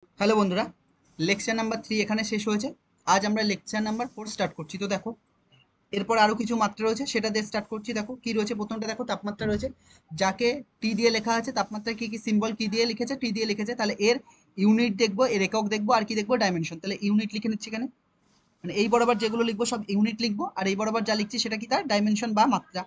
Hello বন্ধুরা, lecture number 3 এখানে শেষ হয়েছে। আজ আমরা লেকচার নাম্বার 4 স্টার্ট করছি। তো দেখো, এরপর আরো কিছু মাত্রা রয়েছে, সেটা দিয়ে স্টার্ট করছি। দেখো কি রয়েছে, প্রথমটা দেখো তাপমাত্রা রয়েছে, যাকে টি দিয়ে লেখা আছে। তাপমাত্রা কি কি সিম্বল কি দিয়ে লিখেছে, টি দিয়ে লিখেছে। তাহলে এর ইউনিট দেখবো, এর একক দেখবো, আর কি দেখবো, ডাইমেনশন। তাহলে ইউনিট লিখে নিচ্ছি এখানে, মানে এই বরাবর যেগুলো লিখবো সব ইউনিট লিখবো, আর এই বরাবর যা লিখছি সেটা কি, তার ডাইমেনশন বা মাত্রা।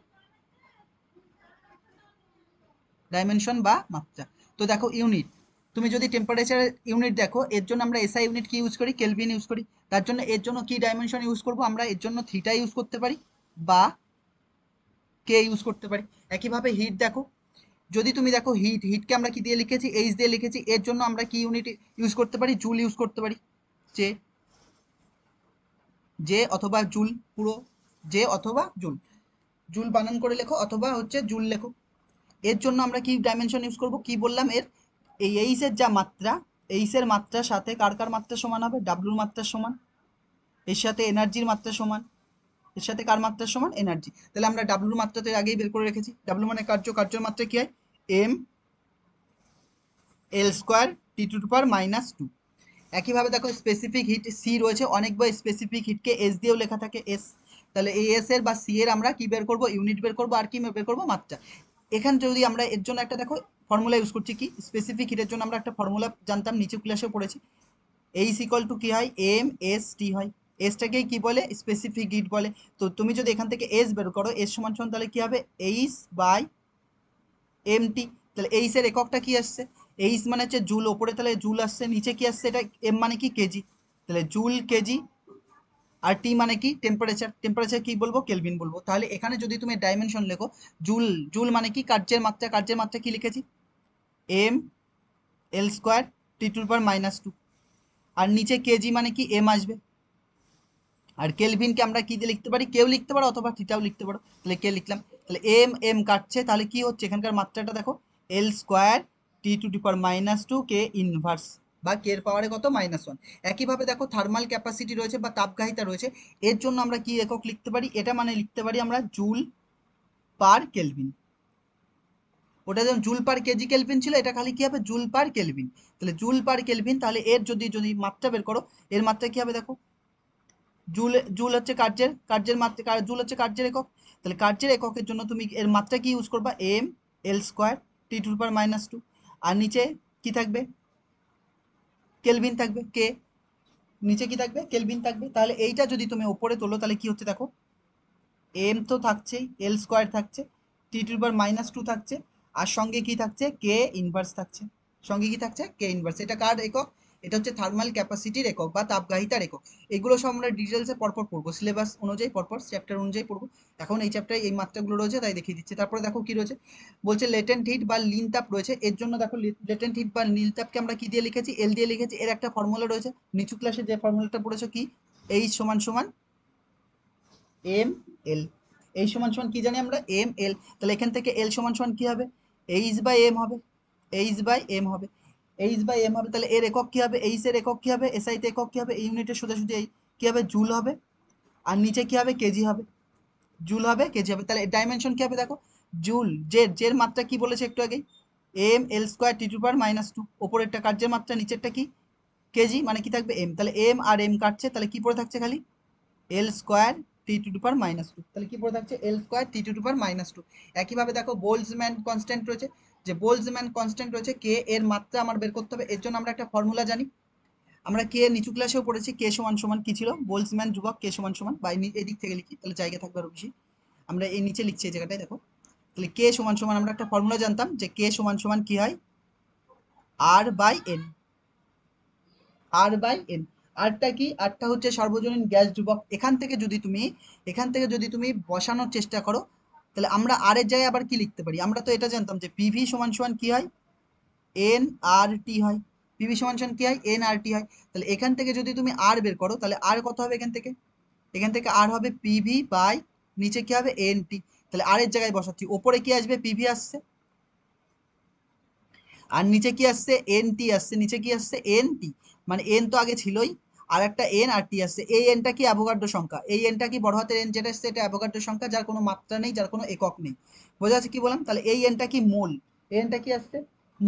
ডাইমেনশন বা মাত্রা। তো দেখো ইউনিট, তুমি যদি টেম্পারেচার ইউনিট দেখো, এর জন্য আমরা এসআই ইউনিট কি ইউজ করি, কেলভিন ইউজ করি। তার জন্য এর জন্য কি ডাইমেনশন ইউজ করব আমরা, এর জন্য থিটা ইউজ করতে পারি বা কে ইউজ করতে পারি। একইভাবে হিট দেখো, যদি তুমি দেখো হিটকে আমরা কি দিয়ে লিখেছি, এইচ দিয়ে লিখেছি। এর জন্য আমরা কি ইউনিট ইউজ করতে পারি, জুল ইউজ করতে পারি। যে যে অথবা জুল, পুরো যে অথবা জুল, জুল বানান করে লেখো অথবা হচ্ছে জুল লেখো। এর জন্য আমরা কি ডাইমেনশন ইউজ করব, কি বললাম, এর এই এইচ এর যা মাত্রা, এইচ এর মাত্রার সাথে কার কার মাত্রা সমান হবে, ডাব্লুর মাত্রা সমান। এর সাথে এনার্জির মাত্রা সমান। এর সাথে কার মাত্রা সমান, এনার্জি। তাহলে আমরা ডাব্লুর মাত্রাতে আগেই বের করে রেখেছি। ডাব্লু মানে কার্য, কার্যের মাত্রা কি হয়, M L square T to পাওয়ার -2। একইভাবে দেখো স্পেসিফিক হিট সি রয়েছে, অনেকবার স্পেসিফিক হিটকে এস দিয়েও লেখা থাকে, এস। তাহলে এই এস এর বা সি এর আমরা কি বের করব, ইউনিট বের করব, আর কি বের করব, মাত্রা। এখানে যদি আমরা এর জন্য একটা দেখো ফর্মুলা ইউজ করছি, কি স্পেসিফিক হিটের জন্য আমরা একটা ফর্মুলা জানতাম, নিচে ক্লাসেও পড়েছি। এইচ ইকুয়াল টু কি হয়, এম এস টি হয়। এসটাকে কি বলে, স্পেসিফিক হিট বলে। তো তুমি যদি এখান থেকে এস বের করো, এস সমান সমান তাহলে কি হবে, এইচ বাই এম টি। তাহলে এইচ এর এককটা কি আসছে, এইচ মানে হচ্ছে জুল, ওপরে তাহলে জুল আসছে, নিচে কি আসছে, এটা এম মানে কি, কেজি। তাহলে জুল কেজি, আর টি মানে কি, টেম্পারেচার। টেম্পারেচার কি বলবো, কেলভিন বলবো। তাহলে এখানে যদি তুমি ডাইমেনশন লেখো, জুল, জুল মানে কি, কার্যের মাত্রা। কার্যের মাত্রা কি লিখেছি, M L square T to পাওয়ার -2। আর নিচে কেজি মানে কি, এম আসবে। আর কেলভিনকে আমরা কি দিয়ে লিখতে পারি, কেউ লিখতে পারো অথবা থিটাও লিখতে পারো। তাহলে কে লিখলাম, তাহলে এম এম কাটছে, তাহলে কি হচ্ছে এখানকার মাত্রাটা দেখো, L square T to the power -2 K inverse, বা কে এর পাওয়ারে কত, -1। একইভাবে দেখো থার্মাল ক্যাপাসিটি রয়েছে বা তাপগ্রাহিতা রয়েছে, এর জন্য আমরা কি একক লিখতে পারি, এটা মানে লিখতে পারি আমরা জুল পার কেলভিন। ওটা যেমন জুল পার কেজি কেলভিন ছিল, এটা খালি কি হবে, জুল পার কেলভিন। তাহলে জুল পার কেলভিন, তাহলে এর যদি যদি মাত্রা বের করো, এর মাত্রা কি হবে দেখো, জুল, জুল হচ্ছে কার্যের, কার্যের মাত্রা, জুল হচ্ছে কার্যের একক। তাহলে কার্যের এককের জন্য তুমি এর মাত্রা কি ইউজ করবা, M L square T to পাওয়ার -2। আর নিচে কি থাকবে, কেলভিন থাকবে, কে। নিচে কি থাকবে, কেলভিন থাকবে। তাহলে এইটা যদি তুমি উপরে তোলো, তাহলে কি হচ্ছে দেখো, এম তো থাকছেই, এল স্কোয়ার থাকছে, টি টু পাওয়ার -2 থাকছে, আর সঙ্গে কি থাকছে, কে ইনভার্স থাকছে। সঙ্গে কি থাকছে, কে ইনভার্স। এটা কার একক, এটা হচ্ছে থার্মাল ক্যাপাসিটির একক বা তাপগ্রাহিতার একক। এগুলো সব আমরা ডিটেলসে পরপর পড়বো, সিলেবাস অনুযায়ী পরপর চ্যাপ্টার অনুযায়ী পড়বো। এখন এই চ্যাপ্টারে এই মাত্রাগুলো রয়েছে, তাই দেখিয়ে দিচ্ছি। তারপরে দেখো কি রয়েছে, বলছে লেটেন্ট হিট বা লীন তাপ রয়েছে। এর জন্য দেখো লেটেন্ট হিট বা নীল তাপকে আমরা কি দিয়ে লিখেছি, এল দিয়ে লিখেছি। এর একটা ফর্মুলা রয়েছে, নিচু ক্লাসে যে ফর্মুলাটা পড়েছো, কি এইচ সমান সমান এম এল। এই সমান সমান কি জানি আমরা, এম এল। তাহলে এখান থেকে এল সমান সমান কি হবে, এইচ বাই এম হবে। এইচ বাই এম হবে, এইচ বাই এম হবে। তাহলে এর একক কি হবে, এইচ এর একক কি হবে, এসআই তে একক কি হবে, এই ইউনিটের সোজাসুজি এই কি হবে, জুল হবে। আর নিচে কি হবে, কেজি হবে। জুল হবে, কেজি হবে। তাহলে ডাইমেনশন কি হবে দেখো, জুল, জের, জের মাত্রা কি বলেছে একটু আগেই, M L square T to পাওয়ার -2। ওপরেরটা কার্যের মাত্রা, নিচেরটা কি, কেজি, মানে কি থাকবে, এম। তাহলে এম আর এম কাটছে, তাহলে কি পড়ে থাকছে খালি, এল স্কোয়ার টি টু পাওয়ার -2। তাহলে কি পড়ে থাকছে, এল স্কোয়ার টি টু পাওয়ার -2। একইভাবে দেখো বোল্টজম্যান কনস্ট্যান্ট রয়েছে, যে বোল্টজম্যান কনস্ট্যান্ট রয়েছে, কে এর মাত্রা আমার বের করতে হবে। এর জন্য আমরা একটা ফর্মুলা জানি, আমরা কে নিচু ক্লাসেও পড়েছি, কে সমান সমান কি ছিল, বোল্টজম্যান ধ্রুবক কে সমান সমান, বা এদিক থেকে লিখি তাহলে জায়গা থাকবে আরো বেশি। আমরা এই নিচে লিখছি এই জায়গাটায় দেখো। তাহলে কে সমান সমান আমরা একটা ফর্মুলা জানতাম, যে কে সমান সমান কি হয়, R by N. R by N, আরটা কি, আরটা হচ্ছে সর্বজনীন গ্যাস ধ্রুবক। এখান থেকে যদি তুমি বসানোর চেষ্টা করো, তাহলে আমরা আর এর জায়গায় আবার কি লিখতে পারি, আমরা তো এটা জানতাম যে পিভি সমান সমান কি হয়, এন আর টি হয়। পিভি সমান সমান কি হয়, এন আর টি হয়। তাহলে এখান থেকে যদি তুমি আর বের করো, তাহলে আর কত হবে এখান থেকে, এখান থেকে আর হবে পিভি বাই, নিচে কি হবে, এন টি। তাহলে আর এর জায়গায় বসাচ্ছি, ওপরে কি আসবে, পিভি আসছে, আর নিচে কি আসছে, এন টি আসছে। নিচে কি আসছে, এন টি, মানে এন তো আগে ছিলই, আর একটা এন আর টি আসছে। এই এনটা কি, অ্যাভোগাড্রো সংখ্যা। এই এনটা কি, বড় হাতের এন যেটা আসছে, এটা অ্যাভোগাড্রো সংখ্যা, যার কোনো মাত্রা নেই, যার কোনো একক নেই। বোঝা যাচ্ছে কি বললাম, তাহলে এই এনটা কি, মোল। এনটা কি আসছে,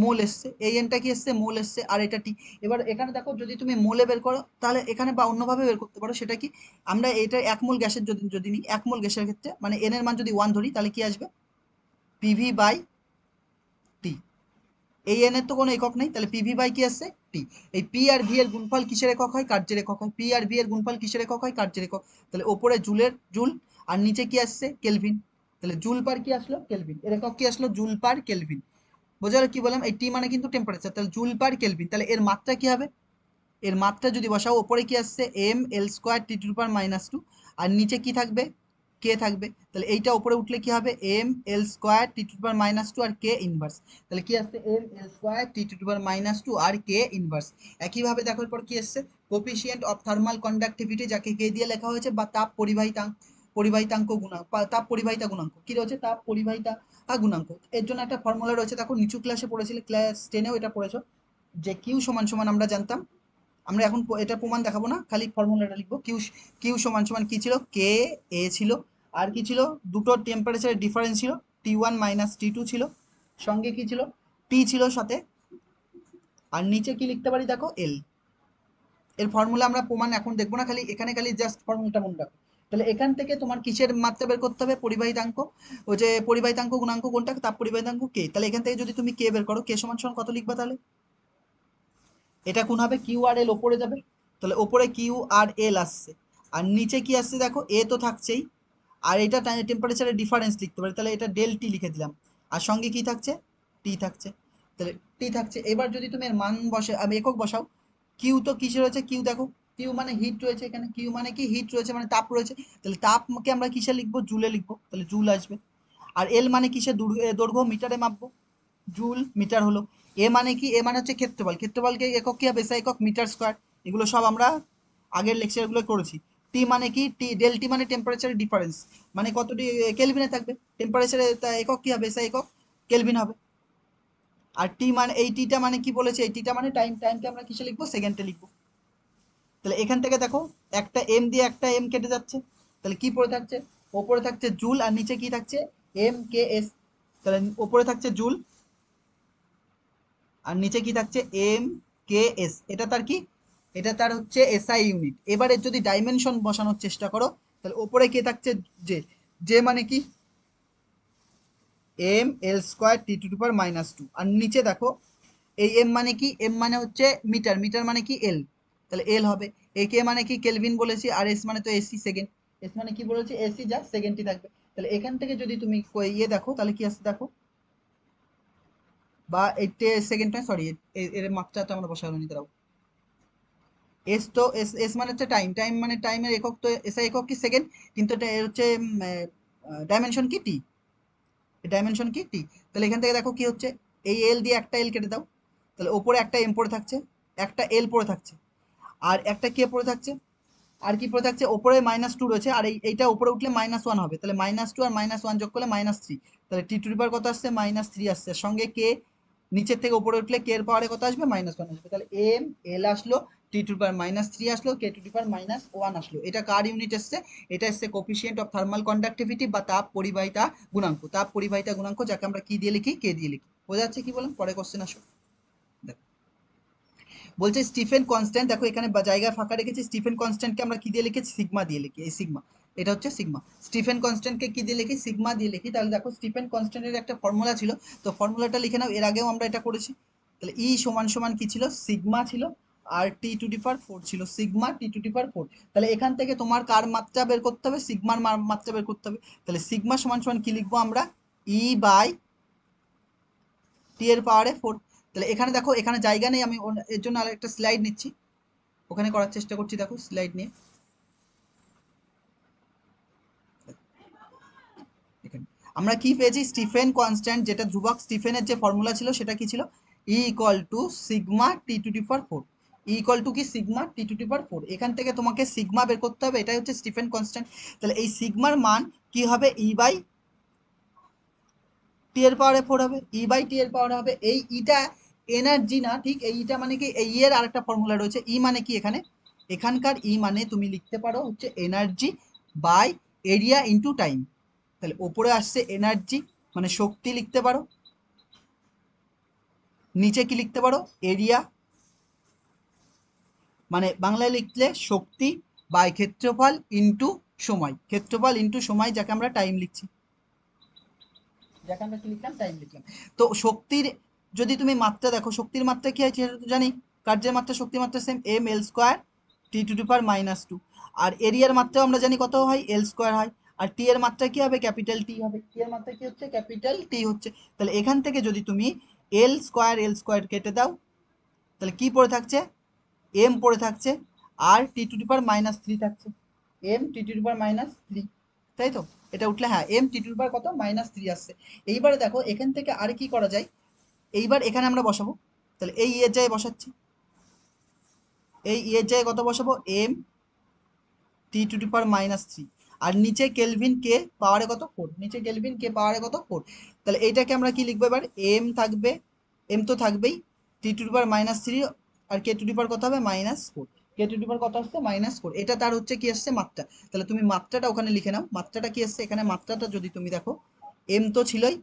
মোল এসছে, এই এনটা কি এসছে, মোল এসছে, আর এটা টি। এবার এখানে দেখো যদি তুমি মোলে বের করো তাহলে এখানে বা অন্যভাবে বের করতে পারো, সেটা কি, আমরা এটা 1 মোল গ্যাসের যদি যদি নিই, 1 মোল গ্যাসের ক্ষেত্রে মানে এন এর মান যদি 1 ধরি তাহলে কি আসবে, পিভি বাই টি। এই এন এর তো কোনো একক নেই, তাহলে পিভি বাই কি আসছে, টি। এই পি আর ভি এর গুণফল কিসের একক হয়, কার্যের একক হয়। পি আর ভি এর গুণফল কিসের একক হয়, কার্যের একক। তাহলে ওপরে জুলের জুল, আর নিচে কি আসছে, কেলভিন। তাহলে জুল পার কি আসলো, কেলভিন। এর একক কি আসলো, জুল পার কেলভিন। বোঝা গেল কি বললাম, এই টি মানে কিন্তু টেম্পারেচার, তাহলে জুল পার কেলভিন। তাহলে এর মাত্রা কি হবে, এর মাত্রা যদি বসাও, ওপরে কি আসছে, M L square T to পাওয়ার -2, আর নিচে কি থাকবে, কে থাকবে। তাহলে এইটা উপরে উঠলে কি হবে, M L square T to power -2 R K inverse. তাহলে কি আসছে, M L square T to power -2 R K inverse. একইভাবে দেখো এরপর কি আসছে, কোফিসিয়েন্ট অফ থার্মাল কন্ডাক্টিভিটি, যাকে কে দিয়ে লেখা হয়েছে, বা তাপ পরিবাহিতাঙ্ক, পরিবাহিতাঙ্ক গুণাঙ্ক, তাপ পরিবাহিতা গুণাঙ্ক। কি রয়েছে, তাপ পরিবাহিতা গুণাঙ্ক। এর জন্য একটা ফর্মুলা রয়েছে, দেখো নিচু ক্লাসে পড়েছিলে, ক্লাস 10-এও এটা পড়েছো, যে কিউ সমান সমান আমরা জানতাম, আমরা এখন এটা প্রমাণ দেখাবো না, খালি ফর্মুলাটা লিখবো। কিউ, কিউ সমান সমান কি ছিল, কে এ ছিল, আর কি ছিল, দুটো টেম্পারেচারের ডিফারেন্স ছিল, T1 মাইনাস T2 ছিল, সঙ্গে কি ছিল, টি ছিল সাথে, আর নিচে কি লিখতে পারি দেখো, এল। এর ফর্মুলা আমরা প্রমাণ এখন দেখবো না, খালি এখানে খালি জাস্ট ফর্মুলাটা মনে রাখো। তাহলে এখান থেকে তোমার কিসের মাত্রা বের করতে হবে, পরিবাহিতাঙ্ক, ওই যে পরিবাহিতাঙ্ক গুণাঙ্ক কোনটা, তাপ পরিবাহিতাঙ্ক কে। তাহলে এখান থেকে যদি তুমি কে বের করো, কে সমান সমান কত লিখবা, তাহলে এটা কোন হবে, কিউ আর এল ওপরে যাবে, তাহলে ওপরে কিউ আর এল আসছে, আর নিচে কি আসছে দেখো, এ তো থাকছেই, আর এটা টেম্পারেচারের ডিফারেন্স লিখতে পারি, তাহলে এটা ডেল টি লিখে দিলাম, আর সঙ্গে কি থাকছে, টি থাকছে। তাহলে টি থাকছে, এবার যদি তুমি এর মান বসে, আমি একক বসাও, কিউ তো কিসে রয়েছে, কিউ দেখো, কিউ মানে হিট রয়েছে এখানে, কিউ মানে কি, হিট রয়েছে মানে তাপ রয়েছে, তাহলে তাপকে আমরা কিসে লিখবো, জুলে লিখবো, তাহলে জুল আসবে। আর এল মানে কিসে, দৈর্ঘ্য, মিটারে মাপবো, জুল মিটার হলো। এ মানে কি, এ মানে হচ্ছে ক্ষেত্রফল, ক্ষেত্রফলকে একক কি হবে, এসআই একক, মিটার স্কোয়ার। এগুলো সব আমরা আগের লেকচারগুলো করেছি। টি মানে কি, টি ডেল টি মানে টেম্পারেচারের ডিফারেন্স, মানে কতটি কেলভিনে থাকবে, টেম্পারেচারের একক কি হবে, এসআই একক, কেলভিন হবে। আর টি মানে, এই টিটা মানে কি বলেছে, এই টিটা মানে টাইম, টাইমকে আমরা কিসে লিখবো, সেকেন্ডে লিখবো। তাহলে এখান থেকে দেখো, একটা এম দিয়ে একটা এম কেটে যাচ্ছে, তাহলে কি পড়ে থাকছে, ওপরে থাকছে জুল, আর নিচে কি থাকছে, এম কে এস। তাহলে ওপরে থাকছে জুল, আর নিচে কি থাকছে, এম কে এস। এটা তার কি, এটা তার হচ্ছে এসআই ইউনিট। এবারে যদি ডাইমেনশন বসানোর চেষ্টা করো, তাহলে ওপরে কে থাকছে, জে, জে মানে কি, M L square T to পাওয়ার -2, আর নিচে দেখো, এই এম মানে কি, এম মানে হচ্ছে মিটার, মিটার মানে কি, এল, তাহলে এল হবে। এ কে মানে কি, কেলভিন বলেছি, আর এস মানে তো এসি সেকেন্ড, এস মানে কি বলেছি, এসি, যা সেকেন্ডই থাকবে। তাহলে এখান থেকে যদি তুমি ইয়ে দেখো, তাহলে কি আসছে দেখো, বা 8 সেকেন্ড, সরি, এর মাত্রা তো আমরা বসানো নি, দাঁড়াও। এস তো এস, এস মানে হচ্ছে টাইম, টাইম মানে টাইমের একক, তো এসআই একক কি, সেকেন্ড, কিন্তু এটা এর হচ্ছে ডাইমেনশন কি, টি, ডাইমেনশন কি, টি। তাহলে এখান থেকে দেখো কি হচ্ছে, এই এল দিয়ে একটা এল কেটে দাও, তাহলে ওপরে একটা এম পড়ে থাকছে, একটা এল পড়ে থাকছে, আর একটা কে পড়ে থাকছে, আর কি পড়ে থাকছে, ওপরে -2 রয়েছে, আর এইটা উপরে উঠলে -1 হবে, তাহলে -2 আর -1 যোগ করলে -3, তাহলে টি টু দি পাওয়ার কত আসছে, -3 আসছে, সঙ্গে কে, নিচের থেকে উপরে উঠলে কে এর পাওয়ারে কত আসবে, -1 আসবে। তাহলে এম এল আসলো, টি টু দি পাওয়ার -3 আসলো, কে টু দি পাওয়ার -1 আসলো। এটা কার ইউনিট এসছে, এটা এসছে কোফিসিয়েন্ট অফ থার্মাল কন্ডাক্টিভিটি, বা তাপ পরিবাহিতা গুণাঙ্ক, তাপ পরিবাহিতা গুণাঙ্ক, যাকে আমরা কি দিয়ে লিখি, কে দিয়ে লিখি। বোঝা যাচ্ছে কি বলেন, পরে কোশ্চেন আসো। দেখো বলছে স্টিফেন কনস্ট্যান্ট, দেখো এখানে জায়গা ফাঁকা রেখেছি, স্টিফেন কনস্ট্যান্টকে আমরা কি দিয়ে লিখেছি, সিগমা দিয়ে লিখি, এই সিগমা, এটা হচ্ছে সিগমা। স্টিফেন কনস্ট্যান্টকে কি দিয়ে লিখি, সিগমা দিয়ে লিখি। তাহলে দেখো স্টিফেন কনস্ট্যান্টের একটা ফর্মুলা ছিল, তো ফর্মুলাটা লিখে নাও, এর আগেও আমরা এটা করেছি। তাহলে ই সমান সমান কি ছিল, সিগমা ছিল, আর টি টু দি পাওয়ার 4 ছিল, sigma T to the power 4। তাহলে এখান থেকে তোমার কার মাত্রা বের করতে হবে, সিগমার মাত্রা বের করতে হবে। তাহলে সিগমা সমান সমান কি লিখবো আমরা, ই বাই টি এর পাওয়ারে 4। তাহলে এখানে দেখো, এখানে জায়গা নেই, আমি এর জন্য আরেকটা স্লাইড নিচ্ছি, ওখানে করার চেষ্টা করছি, দেখো স্লাইড নিয়ে। এখানে আমরা কি পেয়েছি, স্টিফেন কনস্ট্যান্ট, যেটা ধ্রুবক স্টিফেনের যে ফর্মুলা ছিল সেটা কি ছিল, E equal to sigma T to the power 4। E equal to কি, sigma T to the power 4। এখান থেকে তোমাকে সিগমা বের করতে হবে, এটাই হচ্ছে স্টিফেন কনস্ট্যান্ট। তাহলে এই সিগমার মান কি হবে, ই বাই টি এর পাওয়ারে 4 হবে, ই বাই টি এর পাওয়ারে হবে। এই ইটা এনার্জি না, ঠিক এই ইটা মানে কি, এই এর আরেকটা ফর্মুলা রয়েছে, ই মানে কি, এখানে এখানকার ই মানে তুমি লিখতে পারো হচ্ছে energy by area into time. তাহলে ওপরে আসছে এনার্জি, মানে শক্তি লিখতে পারো, নিচে কি লিখতে পারো, এরিয়া, মানে বাংলায় লিখলে শক্তি বাই ক্ষেত্রফল ইন্টু সময়, ক্ষেত্রফল ইন্টু সময়, যাকে আমরা টাইম লিখছি, যাকে আমরা কি লিখলাম, টাইম লিখলাম। তো শক্তির যদি তুমি মাত্রা দেখো, শক্তির মাত্রা কি হয় সেটা তো জানি, কার্যের মাত্রা শক্তির মাত্রা same, M L square T to the power minus two. আর এরিয়ার মাত্রাও আমরা জানি কত হয়, এল স্কোয়ার হয়। আর টি এর মাত্রা কি হবে, ক্যাপিটাল টি হবে, টি এর মাত্রা কি হচ্ছে, ক্যাপিটাল টি হচ্ছে। তাহলে এখান থেকে যদি তুমি এল স্কোয়ার কেটে দাও, তাহলে কি পড়ে থাকছে, এম পড়ে থাকছে, আর T to the power minus three থাকছে, M T to the power minus three, তাই তো? এটা উঠলে হ্যাঁ M T to the power কত, মাইনাস থ্রি আসছে। এইবারে দেখো এখান থেকে আর কি করা যায়, এইবার এখানে আমরা বসাবো, তাহলে এই ইয়ের জায়গায় বসাচ্ছি, এই ইয়ের জায়গায় কত বসাবো, M T to the power minus three, আর নিচে কেলভিন কে পাওয়ারে কত, ফোর, নিচে কেলভিন কে পাওয়ারে কত, ফোর। তাহলে এইটাকে আমরা কি লিখবো এবার, এম থাকবে, এম তো থাকবেই, T to the power minus three, আর কে টু দি পাওয়ার কত হবে, minus four, K to the power কত আসছে, মাইনাস ফোর। এটা তার হচ্ছে কি আসছে, মাত্রা। তাহলে তুমি মাত্রাটা ওখানে লিখে নাও, মাত্রাটা কি আসছে এখানে, মাত্রাটা যদি তুমি দেখো, এম তো ছিলই,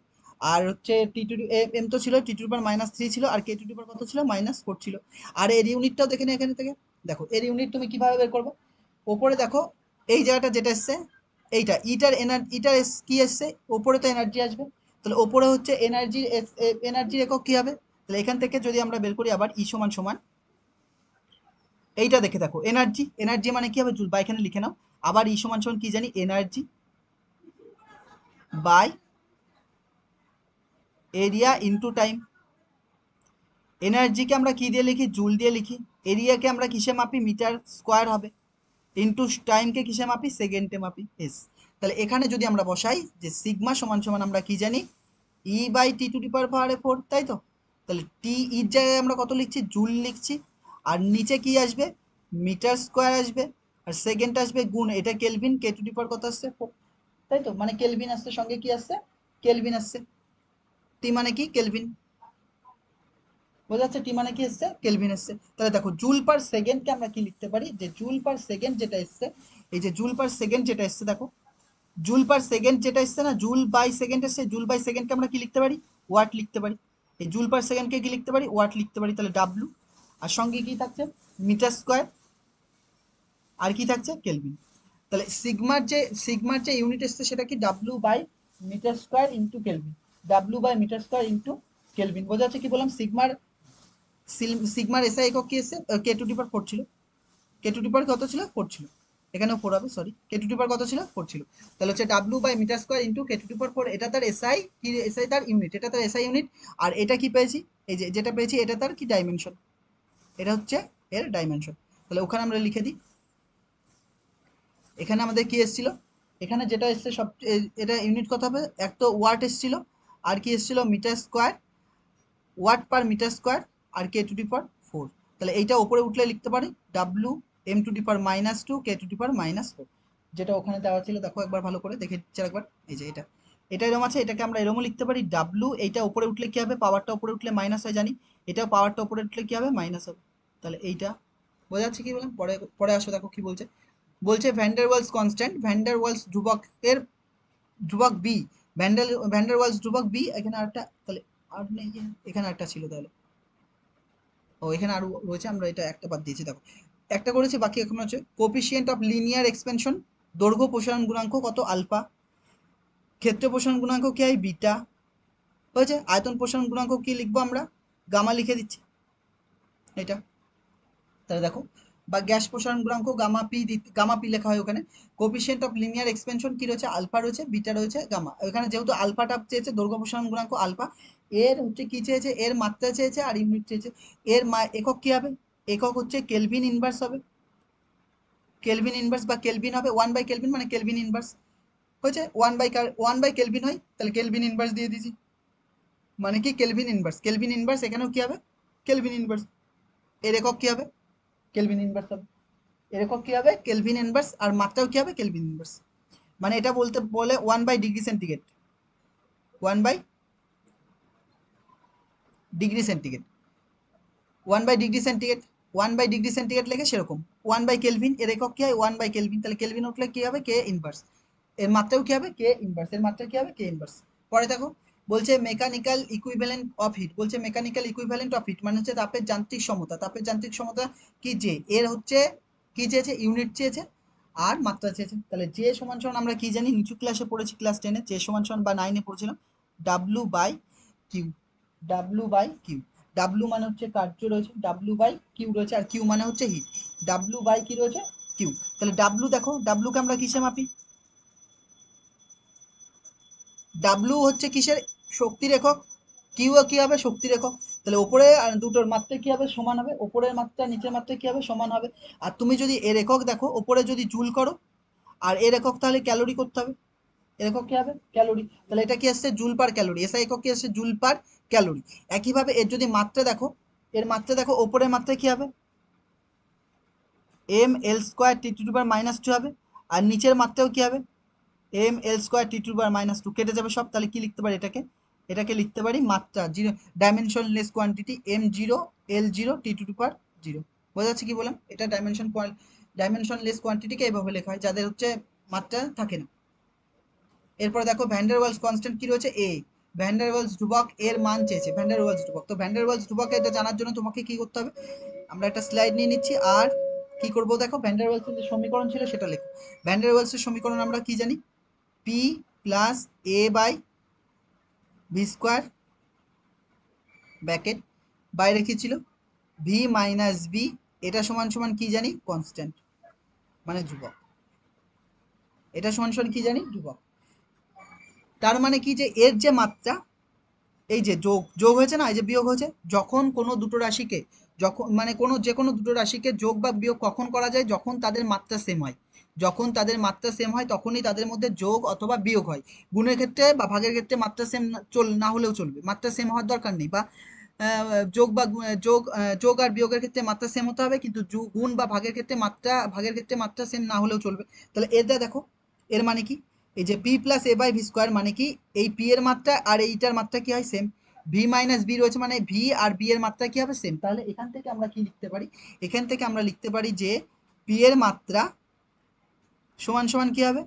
আর হচ্ছে টি টু এম তো ছিল, T to the power minus three ছিল, আর কে টু দি পাওয়ার কত ছিল, মাইনাস ফোর ছিল। আর এর ইউনিটটাও দেখে নিই এখানে থেকে, দেখো এর ইউনিট তুমি কিভাবে বের করবো, ওপরে দেখো এই জায়গাটা যেটা এসছে, এইটা ইটার এনার্জি, ইটার কি এসছে, ওপরে তো এনার্জি আসবে, তাহলে ওপরে হচ্ছে এনার্জির, এনার্জির একক কি হবে, তাহলে এখান থেকে যদি আমরা বের করি আবার ই সমান সমান, এইটা দেখে দেখো এনার্জি, এনার্জি মানে কি হবে, জুল, বা এখানে লিখে নাও, আবার ই সমান সমান কি জানি, energy by area into time. এনার্জিকে আমরা কি দিয়ে লিখি, জুল দিয়ে লিখি, এরিয়াকে আমরা কিসে মাপি, মিটার স্কোয়ার হবে, ইন্টু টাইমকে কিসে মাপি, সেকেন্ডে মাপি, এস। তাহলে এখানে যদি আমরা বসাই যে সিগমা সমান সমান আমরা কি জানি, E by T to the power four, তাই তো? তাহলে টি ইর জায়গায় আমরা কত লিখছি, জুল লিখছি, আর নিচে কি আসবে, মিটার স্কোয়ার আসবে, আর সেকেন্ড আসবে গুণ, এটা kelvin, K to the power কত আসছে, ফোর, তাই তো? মানে কেলভিন আসছে, সঙ্গে কি আসছে, কেলভিন আসছে, টি মানে কি, কেলভিন, বোঝা যাচ্ছে, টি মানে কি এসছে, কেলভিন এসছে। তাহলে দেখো জুল পার সেকেন্ডকে আমরা কি লিখতে পারি, যে জুল পার সেকেন্ড যেটা এসছে, এই যে জুল পার সেকেন্ড যেটা এসছে দেখো, জুল পার সেকেন্ড যেটা এসছে না, জুল বাই সেকেন্ড এসছে, জুল বাই সেকেন্ডকে আমরা কি লিখতে পারি, ওয়াট লিখতে পারি। এই জুল পার সেকেন্ডকে কি লিখতে পারি, ওয়াট লিখতে পারি। তাহলে ডাব্লু, আর সঙ্গে কি থাকছে, মিটার স্কোয়ার, আর কি থাকছে, কেলভিন। তাহলে সিগমার যে ইউনিট এসছে সেটা কি, W by metre square into kelvin, W by metre square into kelvin. বোঝা যাচ্ছে কি বললাম, সিগমার এসআই একক কি এসছে, কে টু দি পাওয়ার ফোর ছিল, কে টু দি পাওয়ার কত ছিল, ফোর ছিল, এখানেও ফোর হবে, sorry, K to the power কত ছিল, ফোর ছিল। তাহলে হচ্ছে W by metre square into K to the power four, এটা তার এসআই কি, এসআই তার ইউনিট, এটা তার এসআই ইউনিট। আর এটা কি পেয়েছি, এই যে যেটা পেয়েছি এটা তার কি, ডাইমেনশন, এটা হচ্ছে এর ডাইমেনশন। তাহলে ওখানে আমরা লিখে দিই, এখানে আমাদের কি এসেছিল, এখানে যেটা এসছে সব, এটা ইউনিট কত হবে, এক তো ওয়াট এসেছিল, আর কি এসেছিল, metre square, watt per metre square, আর K to the power four. তাহলে এইটা উপরে উঠলে লিখতে পারি W M to the power minus two K to the power minus four, যেটা ওখানে দেওয়া ছিল, দেখো একবার ভালো করে দেখে দিচ্ছি একবার, এই যে এটা এরম আছে, এটাকে আমরা এরমও লিখতে পারি, ডাব্লু এইটা উপরে উঠলে কি হবে, পাওয়ারটা উপরে উঠলে মাইনাস হয় জানি, এটাও পাওয়ারটা উপরে উঠলে কি হবে, মাইনাস হবে। তাহলে এইটা বোঝা যাচ্ছে কি বললাম, পরে পরে আসো দেখো কি বলছে, বলছে van der Waals constant, van der Waals ধ্রুবকের, ধ্রুবক বি, ভ্যান্ডার ওয়ালস ধ্রুবক বি, এখানে আরেকটা, তাহলে আর নেই, এখানে একটা ছিল তাহলে, ও এখানে আরো রয়েছে, আমরা এটা একটা বাদ দিয়েছি, দেখো একটা করেছি, বাকি এখন হচ্ছে কোফিসিয়েন্ট অফ লিনিয়ার এক্সপেনশন, দৈর্ঘ্য প্রসারণ গুণাঙ্ক কত, আলফা, ক্ষেত্র প্রসারণ গুণাঙ্ক কি হয়, বিটা, হয়েছে। আয়তন প্রসারণ গুণাঙ্ক কি লিখবো আমরা, গামা লিখে দিচ্ছি এটা, তাহলে দেখো, বা গ্যাস প্রসারণ গুণাঙ্ক গামা পি লেখা হয় ওখানে। কোফিসিয়েন্ট অফ লিনিয়ার এক্সপেনশন কি রয়েছে, আলফা রয়েছে, বিটা রয়েছে, গামা। এখানে যেহেতু আলফাটা চেয়েছে, দৈর্ঘ্য প্রসারণ গুণাঙ্ক আলফা, এর হচ্ছে কি চেয়েছে, এর মাত্রা চেয়েছে, আর ইউনিট চেয়েছে। এর একক কি হবে, একক হচ্ছে কেলভিন ইনভার্স হবে, কেলভিন ইনভার্স বা কেলভিন হবে, ওয়ান বাই কেলভিন মানে কেলভিন ইনভার্স, হয়েছে। ওয়ান বাই কেলভিন হয়, তাহলে কেলভিন ইনভার্স দিয়ে দিয়েছি, মানে কি কেলভিন ইনভার্স, কেলভিন ইনভার্স এখানেও কি হবে, কেলভিন ইনভার্স, এর একক কি হবে, কেলভিন ইনভার্স হবে, এর একক কি হবে, কেলভিন ইনভার্স, আর মাত্রাও কি হবে, কেলভিন ইনভার্স। মানে এটা বলতে বলে one by degree centigrade, one by degree centigrade, one by degree centigrade, one by degree centigrade লেগে সেরকম, ওয়ান বাই কেলভিন, এর একক কি হয়, ওয়ান বাই কেলভিন, তাহলে কেলভিন উঠলে কি হবে, কে ইনভার্স, এর মাত্রাও কি হবে, কে ইনভার্স, এর মাত্রা কি হবে, কে ইনভার্স। পরে দেখো বলছে মেকানিক্যাল ইকুইভ্যালেন্ট অফ হিট, বলছে মেকানিক্যাল ইকুইভ্যালেন্ট অফ হিট মানে হচ্ছে তাপের যান্ত্রিক সমতা। তাপের যান্ত্রিক সমতা কি, যে এর হচ্ছে কি চেয়েছে, ইউনিট চেয়েছে আর মাত্রা চেয়েছে। তাহলে যে সমান সমান আমরা কি জানি, নিচু ক্লাসে পড়েছি, ক্লাস 10-এ, যে সমান সমান বা 9-এ পড়েছিলাম, W by Q. W by Q, W মানে হচ্ছে কার্য রয়েছে, ডাব্লু বাই কিউ রয়েছে, আর কিউ মানে হচ্ছে হিট। ডাব্লু বাই কি রয়েছে, কিউ। তাহলে ডাব্লু দেখো, ডাব্লুকে আমরা কিসে মাপি, ডাব্লু হচ্ছে কিসের, শক্তির একক। কিউও কি হবে, শক্তির একক। তাহলে ওপরে আর দুটোর মাত্রা কি হবে, সমান হবে, ওপরের মাত্রা নিচের মাত্রা কি হবে, সমান হবে। আর তুমি যদি এর একক দেখো, ওপরে যদি জুল করো আর এর একক তাহলে ক্যালোরি করতে হবে, এর একক কি হবে, ক্যালোরি। তাহলে এটা কি আসছে, জুল পার ক্যালোরি, এসআই একক কি আসছে, জুল পার ক্যালোরি। একইভাবে এর যদি মাত্রা দেখো, এর মাত্রা দেখো, ওপরের মাত্রা কি হবে, M L square T to পাওয়ার -2 হবে, আর নিচের মাত্রাও কি হবে, M L square T to পাওয়ার -2, কেটে যাবে সব। তাহলে কি লিখতে পারি এটাকে, এটাকে লিখতে পারি মাত্রা zero, dimensionless quantity M zero L zero T to power 0। বোঝা যাচ্ছে কি বললাম, এটা ডাইমেনশনলেস কোয়ান্টিটিকে এভাবে লেখা হয় যাদের হচ্ছে মাত্রা থাকে না। এরপরে দেখো ভ্যান্ডার ওয়ালস কনস্ট্যান্ট কি রয়েছে, এ। ভ্যান্ডার ওয়ালস ধ্রুবক এর মান চেয়েছে, ভ্যান্ডার ওয়ালস ধ্রুবক। তো ভ্যান্ডার ওয়ালস ধ্রুবক এটা জানার জন্য তোমাকে কি করতে হবে, আমরা একটা স্লাইড নিয়ে নিচ্ছি আর কি করব দেখো, ভ্যান্ডার ওয়ালসের যে সমীকরণ ছিল সেটা লেখো। ভ্যান্ডার ওয়ালসের সমীকরণ আমরা কি জানি, P plus A by V square, bracket বাইরে কি ছিল, ভি মাইনাস বি, এটা সমান সমান কি জানি, কনস্ট্যান্ট মানে ধ্রুবক। এটা সমান সমান কি জানি, ধ্রুবক। তার মানে কি, যে এর যে মাত্রা, এই যে যোগ যোগ হয়েছে না, এই যে বিয়োগ হয়েছে, যখন কোনো দুটো রাশিকে, যখন মানে কোনো যে কোনো দুটো রাশিকে যোগ বা বিয়োগ কখন করা যায়, যখন তাদের মাত্রা সেম হয়। যখন তাদের মাত্রা সেম হয় তখনই তাদের মধ্যে যোগ অথবা বিয়োগ হয়। গুণের ক্ষেত্রে বা ভাগের ক্ষেত্রে মাত্রা সেম না হলেও চলবে, মাত্রা সেম হওয়ার দরকার নেই। বা যোগ বা যোগ আর বিয়োগের ক্ষেত্রে মাত্রা সেম হতে হবে, কিন্তু গুণ বা ভাগের ক্ষেত্রে মাত্রা সেম না হলেও চলবে। তাহলে এটা দেখো, এর মানে কি, এই যে P plus A by V square মানে কি, এই পি এর মাত্রা আর এইটার মাত্রা কি হয়, সেম। ভি মাইনাস বি রয়েছে মানে ভি আর বি এর মাত্রা কি হবে, সেম। তাহলে এখান থেকে আমরা কি লিখতে পারি, এখান থেকে আমরা লিখতে পারি যে পি এর মাত্রা সমান সমান কি হবে,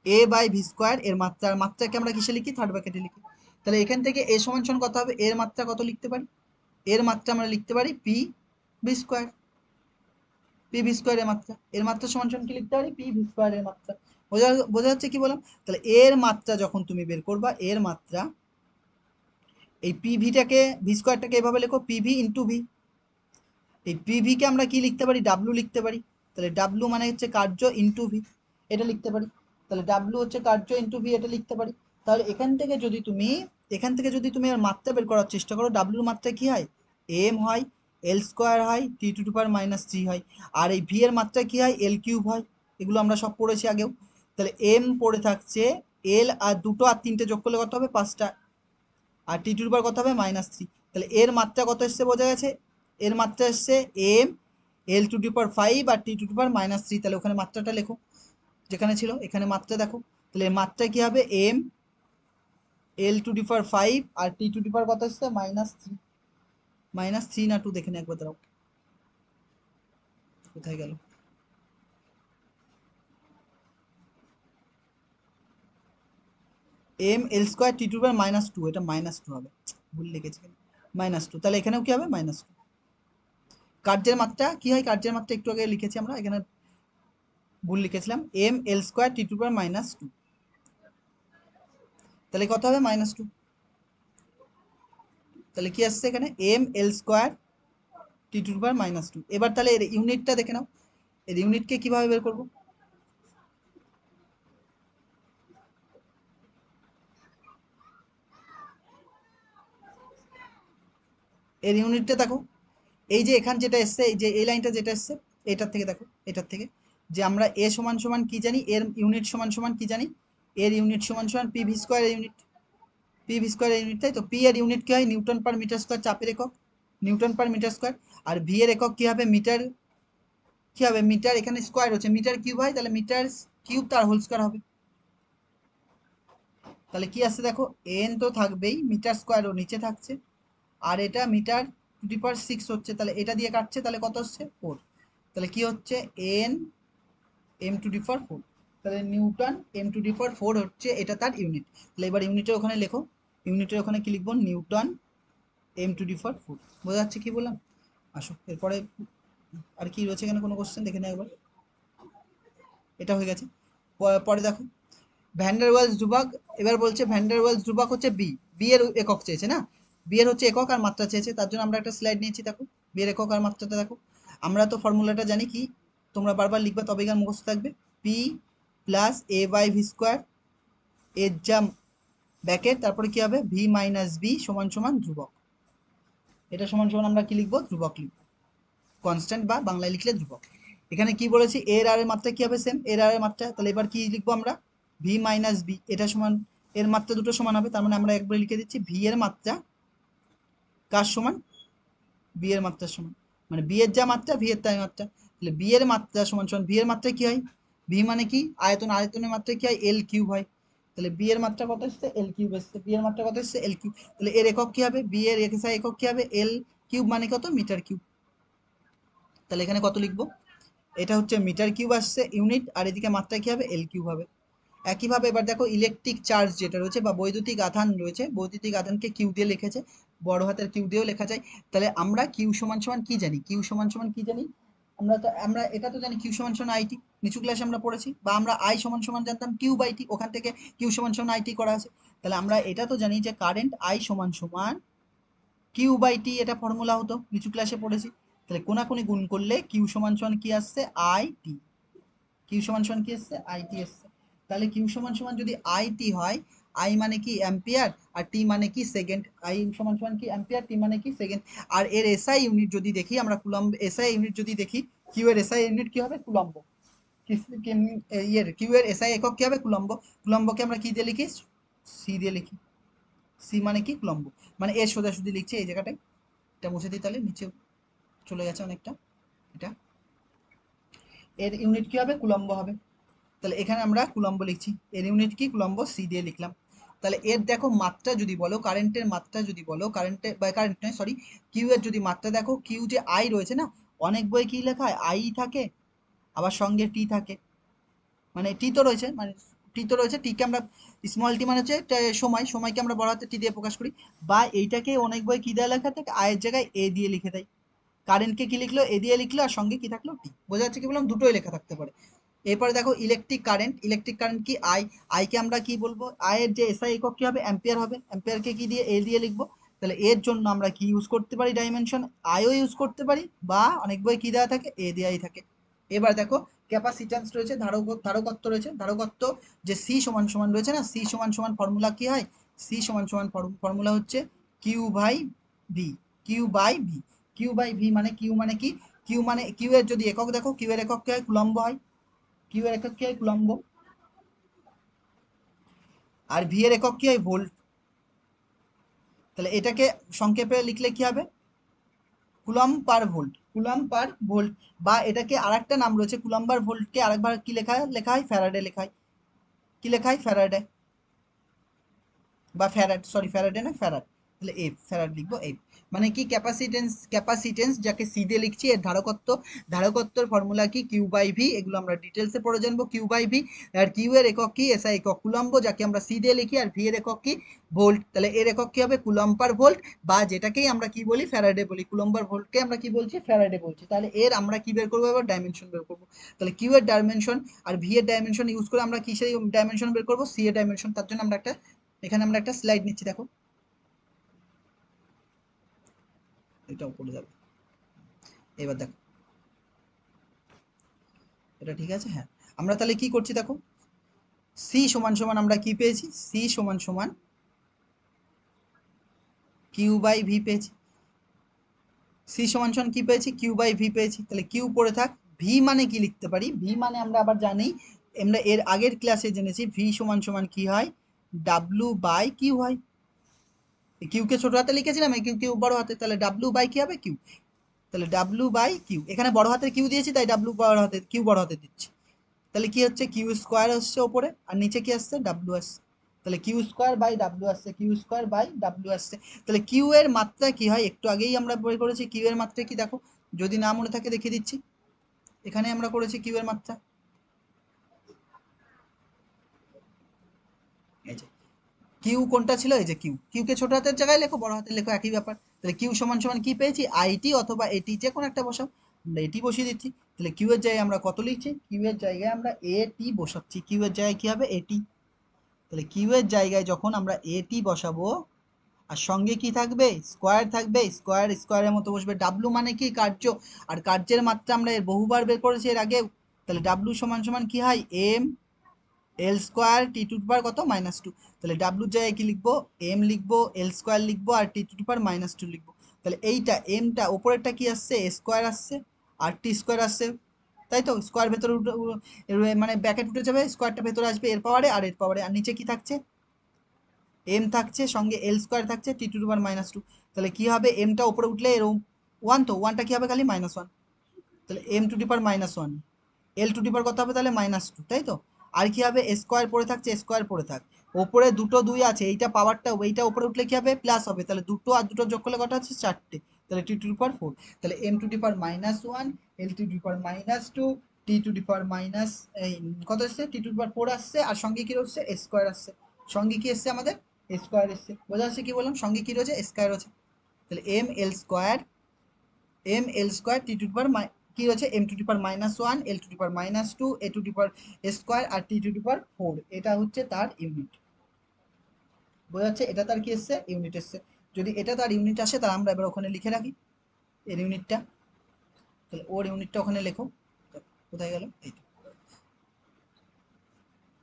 এ বাই ভি স্কোয়ার, এর মাত্রার মাত্রাকে আমরা কিসে লিখি, থার্ড ব্র্যাকেটে লিখি। তাহলে এখান থেকে এ সমান সমান কত হবে, এর মাত্রা কত লিখতে পারি, এর মাত্রা আমরা লিখতে পারি P V square, P V square এর মাত্রা, এর মাত্রা সমান সমান কি লিখতে পারি, পি ভি স্কোয়ার এর মাত্রা। বোঝা বোঝা যাচ্ছে কি বললাম। তাহলে এর মাত্রা যখন তুমি বের করবা, এর মাত্রা, এই পি ভিটাকে, ভি স্কোয়ারটাকে এভাবে লেখো, পি ভি ইন্টু ভি। এই পি ভিকে আমরা কি লিখতে পারি, ডাব্লু লিখতে পারি। তাহলে ডাব্লু মানে হচ্ছে কার্য ইন্টু ভি, এটা লিখতে পারি। তাহলে ডাব্লু হচ্ছে কার্য ইন্টু ভি, এটা লিখতে পারি। তাহলে এখান থেকে যদি তুমি এর মাত্রা বের করার চেষ্টা করো, ডাব্লুর মাত্রা কি হয়, এম হয়, এল স্কোয়ার হয়, টি টু পাওয়ার -3 হয়, আর এই ভি এর মাত্রা কি হয়, এল কিউব হয়। এগুলো আমরা সব পড়েছি আগেও। তাহলে এম পড়ে থাকছে, এল আর দুটো আর তিনটে যোগ করলে কত হবে, 5টা, আর টি টু পাওয়ার কত হবে, -3। তাহলে এর মাত্রা কত এসছে, বোঝা গেছে, এর মাত্রা এসছে M L to the power 5 আর টি টু দি পাওয়ার -3। তাহলে ওখানে মাত্রাটা লেখো, যেখানে ছিল এখানে মাত্রা দেখো। তাহলে এর মাত্রা কি হবে, M L to the power 5 আর টি টু দি পাওয়ার কত এসছে, -3। -3 না 2 দেখে নে একবার, দাঁড়াও, কোথায় গেল, M L square T to পাওয়ার -2, এটা -2 হবে, ভুল লিখেছি, -2। তাহলে এখানেও কি হবে, -2। কার্যের মাত্রা কি হয়, কার্যের মাত্রা একটু আগে লিখেছি আমরা, এখানে ভুল লিখেছিলাম, M L square T to পাওয়ার -2। তাহলে কত হবে, -2। তাহলে কি আসছে এখানে, M L square T to পাওয়ার -2। এবার তাহলে এর ইউনিটটা দেখে নাও, এর ইউনিটকে কিভাবে বের করব, এর ইউনিটটা দেখো, এই যে এখান যেটা এসছে, এই যে এই লাইনটা যেটা এসছে, এটার থেকে দেখো, এটার থেকে, যে আমরা এ সমান সমান কি জানি, এর ইউনিট সমান সমান কি জানি, এর ইউনিট সমান সমান P V square unit, P V square unit, তাই তো। পি এর ইউনিট কি হয়, নিউটন পার মিটার স্কোয়ার, চাপের একক, নিউটন পার মিটার স্কোয়ার। আর ভি এর একক কি হবে, মিটার, কি হবে, মিটার, এখানে স্কোয়ার হচ্ছে, মিটার কিউব হয়, তাহলে মিটার কিউব তার হোল স্কোয়ার হবে। তাহলে কি আসছে দেখো, এন তো থাকবেই, মিটার স্কোয়ারও নিচে থাকছে, আর এটা মিটার টু দি পাওয়ার 6 হচ্ছে, তাহলে এটা দিয়ে কাটছে, তাহলে কত হচ্ছে, 4। তাহলে কি হচ্ছে, N M to the power 4। তাহলে Newton M to the power 4 হচ্ছে এটা তার ইউনিট। তাহলে এবার ইউনিটের ওখানে লেখো, ইউনিটের ওখানে কি লিখবো, নিউটন m⁴ বোঝা যাচ্ছে কি বললাম। আসো এরপরে আর কি রয়েছে এখানে, কোনো কোশ্চেন দেখে নেই একবার। এটা হয়ে গেছে। পরে দেখো ভ্যান ডার ওয়ালস ধ্রুবক। এবার বলছে ভ্যান ডার ওয়ালস ধ্রুবক হচ্ছে বি, বি এর একক চেয়েছে না, বি এর হচ্ছে একক আর মাত্রা চেয়েছে, তার জন্য আমরা একটা স্লাইড নিয়েছি। দেখো বি এর একক আর মাত্রাটা দেখো, আমরা তো ফর্মুলাটা জানি কি, তোমরা বারবার লিখবা তবেই গান মুখস্থ থাকবে। P plus A by V square, এর যা ব্যাকেট তারপরে কি হবে, ভি মাইনাস বি সমান সমান ধ্রুবক। এটা সমান সমান আমরা কি লিখবো, ধ্রুবক লিখবো, কনস্ট্যান্ট বা বাংলায় লিখলে ধ্রুবক। এখানে কি বলেছি, এর আর এর মাত্রা কি হবে, সেম এর আর এর মাত্রা, তাহলে এবার কি লিখবো আমরা, ভি মাইনাস বি, এটা সমান এর মাত্রা দুটো সমান হবে, তার মানে আমরা একবারে লিখে দিচ্ছি ভি এর মাত্রা কার সমান, বি এর মাত্রার সমান, মানে বি এর যা মাত্রা ভি এর তাই মাত্রা, তাহলে বি এর মাত্রা সমান সমান ভি এর মাত্রা কি হয়, ভি মানে কি আয়তন, আয়তনের মাত্রা কি হয় এল কিউব হয়, তাহলে বি এর মাত্রা কত এসছে এল কিউব এসছে, বি এর মাত্রা কত এসছে এল কিউব, তাহলে এর একক কি হবে, বি এর একক কি হবে এল কিউব, মানে কত মিটার কিউব। তাহলে এখানে কত লিখবো, এটা হচ্ছে মিটার কিউব আসছে ইউনিট, আর এদিকে মাত্রা কি হবে এল কিউব হবে। একইভাবে এবার দেখো ইলেকট্রিক চার্জ যেটা রয়েছে বা বৈদ্যুতিক আধান রয়েছে, বৈদ্যুতিক আধানকে কিউ দিয়ে লিখেছে, বড় হাতের কিউ দিয়েও লেখা যায়। তাহলে আমরা কিউ সমান সমান কি জানি, কিউ সমান সমান কি জানি, আমরা এটা তো জানি কিউ সমান সমান আইটি, নিচু ক্লাসে আমরা পড়েছি, বা আমরা আই সমান সমান জানতাম কিউ বাই টি, ওখান থেকে কিউ সমান সমান আইটি করা আছে। তাহলে আমরা এটা তো জানি যে কারেন্ট আই সমান সমান কিউ বাই টি, এটা ফর্মুলা হতো নিচু ক্লাসে পড়েছি। তাহলে কোনাকুনি গুণ করলে কিউ সমান সমান কি আসছে আই টি, কিউ সমান সমান কি এসছে আইটি এসছে। তাহলে কিউ সমান সমান যদি আইটি হয়, আই মানে কি অ্যাম্পিয়ার আর টি মানে কি সেকেন্ড, আই সমান সমান কি অ্যাম্পিয়ার, টি মানে কি সেকেন্ড। আর এর এসআই ইউনিট যদি দেখি আমরা, কুলম্ব এসআই ইউনিট যদি দেখি, কিউ এর এসআই ইউনিট কি হবে কুলম্ব, ইয়ের কিউ এর এসআই একক কি হবে কুলম্ব, কুলম্বকে আমরা কি দিয়ে লিখি, সি দিয়ে লিখি, সি মানে কি কুলম্ব, মানে এর সোজাসুজি লিখছি এই জায়গাটায়। এটা মুছে দিই তাহলে, নিচে চলে গেছে অনেকটা, এটা এর ইউনিট কি হবে কুলম্ব হবে। তাহলে এখানে আমরা কুলম্ব লিখছি, এর ইউনিট কি কুলম্ব, সি দিয়ে লিখলাম। তাহলে এর দেখো মাত্রা যদি বলো, কারেন্টের মাত্রা যদি বলো, কারেন্টের বা কারেন্ট নয় সরি, কিউ এর যদি মাত্রা দেখো, কিউ যে আই রয়েছে না, অনেক বই কি লেখা হয় আই থাকে আবার সঙ্গে টি থাকে, মানে টি তো রয়েছে, মানে টি তো রয়েছে, টিকে আমরা স্মল টি মানে হচ্ছে সময়, সময়কে আমরা বড় হাতে টি দিয়ে প্রকাশ করি, বা এইটাকে অনেক বই কি দেওয়া লেখা থাকে আয়ের জায়গায় এ দিয়ে লিখে দেয়, কারেন্টকে কি লিখলো এ দিয়ে লিখলো আর সঙ্গে কি থাকলো টি, বোঝা যাচ্ছে কি বললাম, দুটোই লেখা থাকতে পারে। এরপরে দেখো ইলেকট্রিক কারেন্ট, ইলেকট্রিক কারেন্ট কি আই, আইকে আমরা কি বলবো, আয়ের যে এসআই একক কি হবে অ্যাম্পিয়ার হবে, অ্যাম্পিয়ারকে কি দিয়ে এ দিয়ে লিখবো। তাহলে এর জন্য আমরা কি ইউজ করতে পারি, ডাইমেনশন আইও ইউজ করতে পারি, বা অনেক বই কি দেওয়া থাকে এ দেওয়াই থাকে। এবার দেখো ক্যাপাসিট্যান্স রয়েছে, ধারকত্ব রয়েছে, ধারকত্ব যে সি সমান সমান রয়েছে না, সি সমান সমান ফর্মুলা কি হয়, সি সমান সমান ফর্মুলা হচ্ছে Q by V, Q by V, Q by V মানে কিউ মানে কি, কিউ মানে কিউ এর যদি একক দেখো, কিউ এর একক কি হয় কুলম্ব হয়, কিউ এর একক কি হয় কুলম্ব, আর ভি এর একক কি হয় ভোল্ট। তাহলে এটাকে সংক্ষেপে লিখলে কি হবে কুলম পার ভোল্ট, কুলম পার ভোল্ট, বা এটাকে আরেকটা নাম রয়েছে কুলম পার ভোল্টকে আরেকবার কি লেখা হয় ফ্যারাডে লেখা হয়, কি লেখা হয় ফ্যারাডে, বা ফ্যারাড সরি ফ্যারাডে না ফ্যারাড, তাহলে এফ ফ্যারাড লিখবো এফ, মানে কি ক্যাপাসিটেন্স, ক্যাপাসিটেন্স যাকে সি দিয়ে লিখছি, এর ধারকত্ব, ধারকত্বর ফর্মুলা কি কিউ বাই ভি, এগুলো আমরা ডিটেলসে পড়ে জানবো কিউ বাই ভি। আর কিউ এর একক কি এসআই একক কুলম্ব, যাকে আমরা সি দিয়ে লিখি, আর ভি এর একক কি ভোল্ট, তাহলে এর একক কি হবে কুলম পার ভোল্ট, বা যেটাকেই আমরা কি বলি ফ্যারাডে বলি, কুলম পার ভোল্টকে আমরা কি বলছি ফ্যারাডে বলছি। তাহলে এর আমরা কি বের করবো এবার ডাইমেনশন বের করবো, তাহলে কিউ এর ডাইমেনশন আর ভি এর ডাইমেনশন ইউজ করে আমরা কিসের ডাইমেনশন বের করবো, সি এর ডাইমেনশন, তার জন্য আমরা একটা এখানে আমরা একটা স্লাইড নিচ্ছি দেখো, এটা উপরে যাবে, এবার দেখো এটা ঠিক আছে, হ্যাঁ আমরা তাহলে কি করছি দেখো, সি সমান সমান আমরা কি পেয়েছি, সি সমান সমান কিউ বাই ভি পেয়েছি, সি সমান সমান কি পেয়েছি কিউ বাই ভি পেয়েছি, তাহলে কিউ পড়ে থাক, ভি মানে কি লিখতে পারি, ভি মানে আমরা আবার জানি, আমরা এর আগের ক্লাসে জেনেছি ভি সমান সমান কি হয় ডাব্লু বাই কিউ হয়, কিউ কে ছোট হাতে লিখেছিলাম, কিউ কিউ বড় হাতে, তাহলে ডাব্লু বাই কি হবে কিউ, তাহলে ডাব্লু বাই কিউ, এখানে বড় হাতের কিউ দিয়েছি তাই ডাব্লু বড় হাতের কিউ বড় হাতে দিচ্ছি। তাহলে কি হচ্ছে কিউ স্কোয়ার আসছে ওপরে, আর নিচে কি আসছে ডাব্লু আসছে, তাহলে কিউ স্কোয়ার বাই ডাব্লু আসছে, কিউ স্কোয়ার বাই ডাব্লু আসছে। তাহলে কিউ এর মাত্রা কি হয়, একটু আগেই আমরা বের করেছি কিউ এর মাত্রা কি দেখো, যদি না মনে থাকে দেখিয়ে দিচ্ছি, এখানে আমরা করেছি কিউ এর মাত্রা, এই যে কিউ কোনটা ছিল, এই যে কিউ, কিউকে ছোট হাতের জায়গায় লেখো, বড় হাতের লেখো, একই ব্যাপার। তাহলে কিউ সমান সমান কি পেয়েছি, আইটি অথবা এটি, যে কোনো একটা বসাও। আমরা এটি বসিয়ে দিচ্ছি। তাহলে কিউ এর জায়গায় আমরা কত লিখছি, কিউ এর জায়গায় আমরা এটি বসাচ্ছি। কিউ এর জায়গায় কি হবে, এটি। তাহলে কিউ এর জায়গায় যখন আমরা এটি বসাবো, আর সঙ্গে কি থাকবে, স্কোয়ার থাকবে, স্কোয়ার স্কোয়ারের মতো বসবে। ডাব্লু মানে কি, কার্য, আর কার্যের মাত্রা আমরা এর বহুবার বের করেছি এর আগেও। তাহলে ডাব্লু সমান সমান কি হয়, M L square T to the power কত, -2। তাহলে ডাব্লুর জায়গায় কি লিখবো, এম লিখবো, এল স্কোয়ার লিখবো, আর টি টু দি পাওয়ার -2 লিখবো। তাহলে এইটা এমটা ওপরেরটা কি আসছে, স্কোয়ার আসছে, আর টি স্কোয়ার আসছে, তাই তো। স্কোয়ার ভেতরে মানে ব্যাকেট উঠে যাবে, স্কোয়ারটা ভেতরে আসবে এর পাওয়ারে আর এর পাওয়ারে, আর নিচে কি থাকছে, এম থাকছে, সঙ্গে এল স্কোয়ার থাকছে, টি টু দি পাওয়ার -2। তাহলে কি হবে, এমটা উপরে উঠলে এরকম ওয়ান, তো ওয়ানটা কি হবে খালি -1। তাহলে M to the power -1, L to the power কত হবে তাহলে -2, তাই তো। আর কি হবে, স্কোয়ার পড়ে থাকছে, স্কোয়ার পড়ে থাক, ওপরে দুটো দুই আছে, এইটা পাওয়ারটা, এইটা উপরে উঠলে কি হবে, প্লাস হবে। তাহলে দুটো আর দুটো যোগ করলে কত হচ্ছে, 4টে। তাহলে টি টু দি পাওয়ার 4। তাহলে M to the power -1, L to the power -2, T to the power minus এই কত আসছে, টি টু দি পাওয়ার 4 আসছে, আর সঙ্গে কি রয়েছে, স্কোয়ার আসছে। সঙ্গে কি এসছে আমাদের, স্কোয়ার এসছে। বোঝা যাচ্ছে কি বললাম, সঙ্গে কি রয়েছে, স্কোয়ার রয়েছে। তাহলে M L square, M L square T to the power কি রয়েছে, M to the power -1, L to the power -2, A to the power square, আর টি টু দি পাওয়ার 4। এটা হচ্ছে তার ইউনিট। বোঝা যাচ্ছে, এটা তার কি এসছে, ইউনিট এসছে। যদি এটা তার ইউনিট আসে, তাহলে আমরা এবার ওখানে লিখে রাখি এর ইউনিটটা। তাহলে ওর ইউনিটটা ওখানে লেখো। কোথায় গেল, এই তো।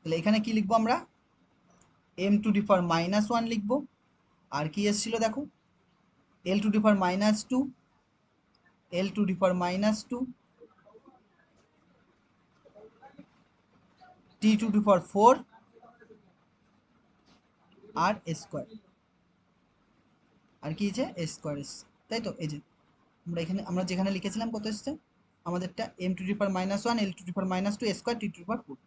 তাহলে এখানে কি লিখবো আমরা, এম টু দি পাওয়ার -1 লিখবো, আর কি এসেছিল দেখো, L to the power -2, L to the power -2, T to the power 4, আর স্কোয়ার, আর কি আছে, স্কোয়ার এসছে, তাই তো। এই যে আমরা এখানে, আমরা যেখানে লিখেছিলাম কত এসছে আমাদেরটা, M to the power -1, L to the power -2, square, T to the power 4।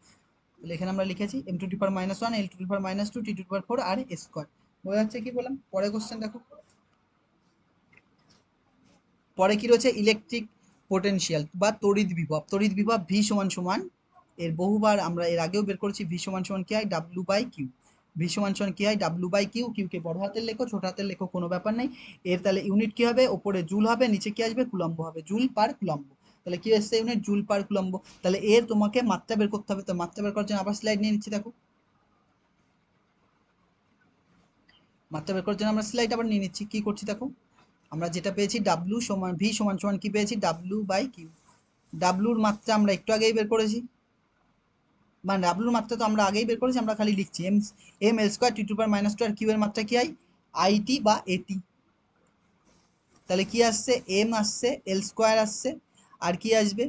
তাহলে এখানে আমরা লিখেছি M to the power -1, L to the power -2, T to the power 4, আর স্কোয়ার। বোঝা যাচ্ছে কি বললাম। পরে কোশ্চেন দেখো, পরে কি রয়েছে, ইলেকট্রিক পোটেনশিয়াল বা তড়িৎ বিভব। তড়িৎ বিভব ভি সমান সমান, এর বহুবার আমরা এর আগেও বের করেছি, ভি সমান সমান কি হয়, ডাব্লু বাই কিউ। ভি সমান সমান কি হয়, ডাব্লু বাই কিউ। কিউকে বড় হাতের লেখো, ছোট হাতের লেখো, কোনো ব্যাপার নেই। এর তাহলে ইউনিট কি হবে, ওপরে জুল হবে, নিচে কি আসবে, কুলম্ব হবে, জুল পার কুলম্ব। তাহলে কি আসছে ইউনিট, জুল পার কুলম্ব। তাহলে এর তোমাকে মাত্রা বের করতে হবে। তো মাত্রা বের করার জন্য আবার স্লাইড নিয়ে নিচ্ছি, দেখো। মাত্রা বের করার জন্য আমরা স্লাইড আবার নিয়ে নিচ্ছি। কি করছি দেখো, আমরা যেটা পেয়েছি, ডাব্লু সমান ভি সমান সমান কি পেয়েছি, ডাব্লু বাই কিউ। ডাব্লুর মাত্রা আমরা একটু আগেই বের করেছি, মানে ডাব্লুর মাত্রা তো আমরা আগেই বের করেছি, আমরা খালি লিখছি M, M L square T to power -2, R Q এর মাত্রা কি হয়, আইটি বা এটি। তাহলে কি আসছে, এম আসছে, এল স্কোয়ার আসছে, আর কি আসবে,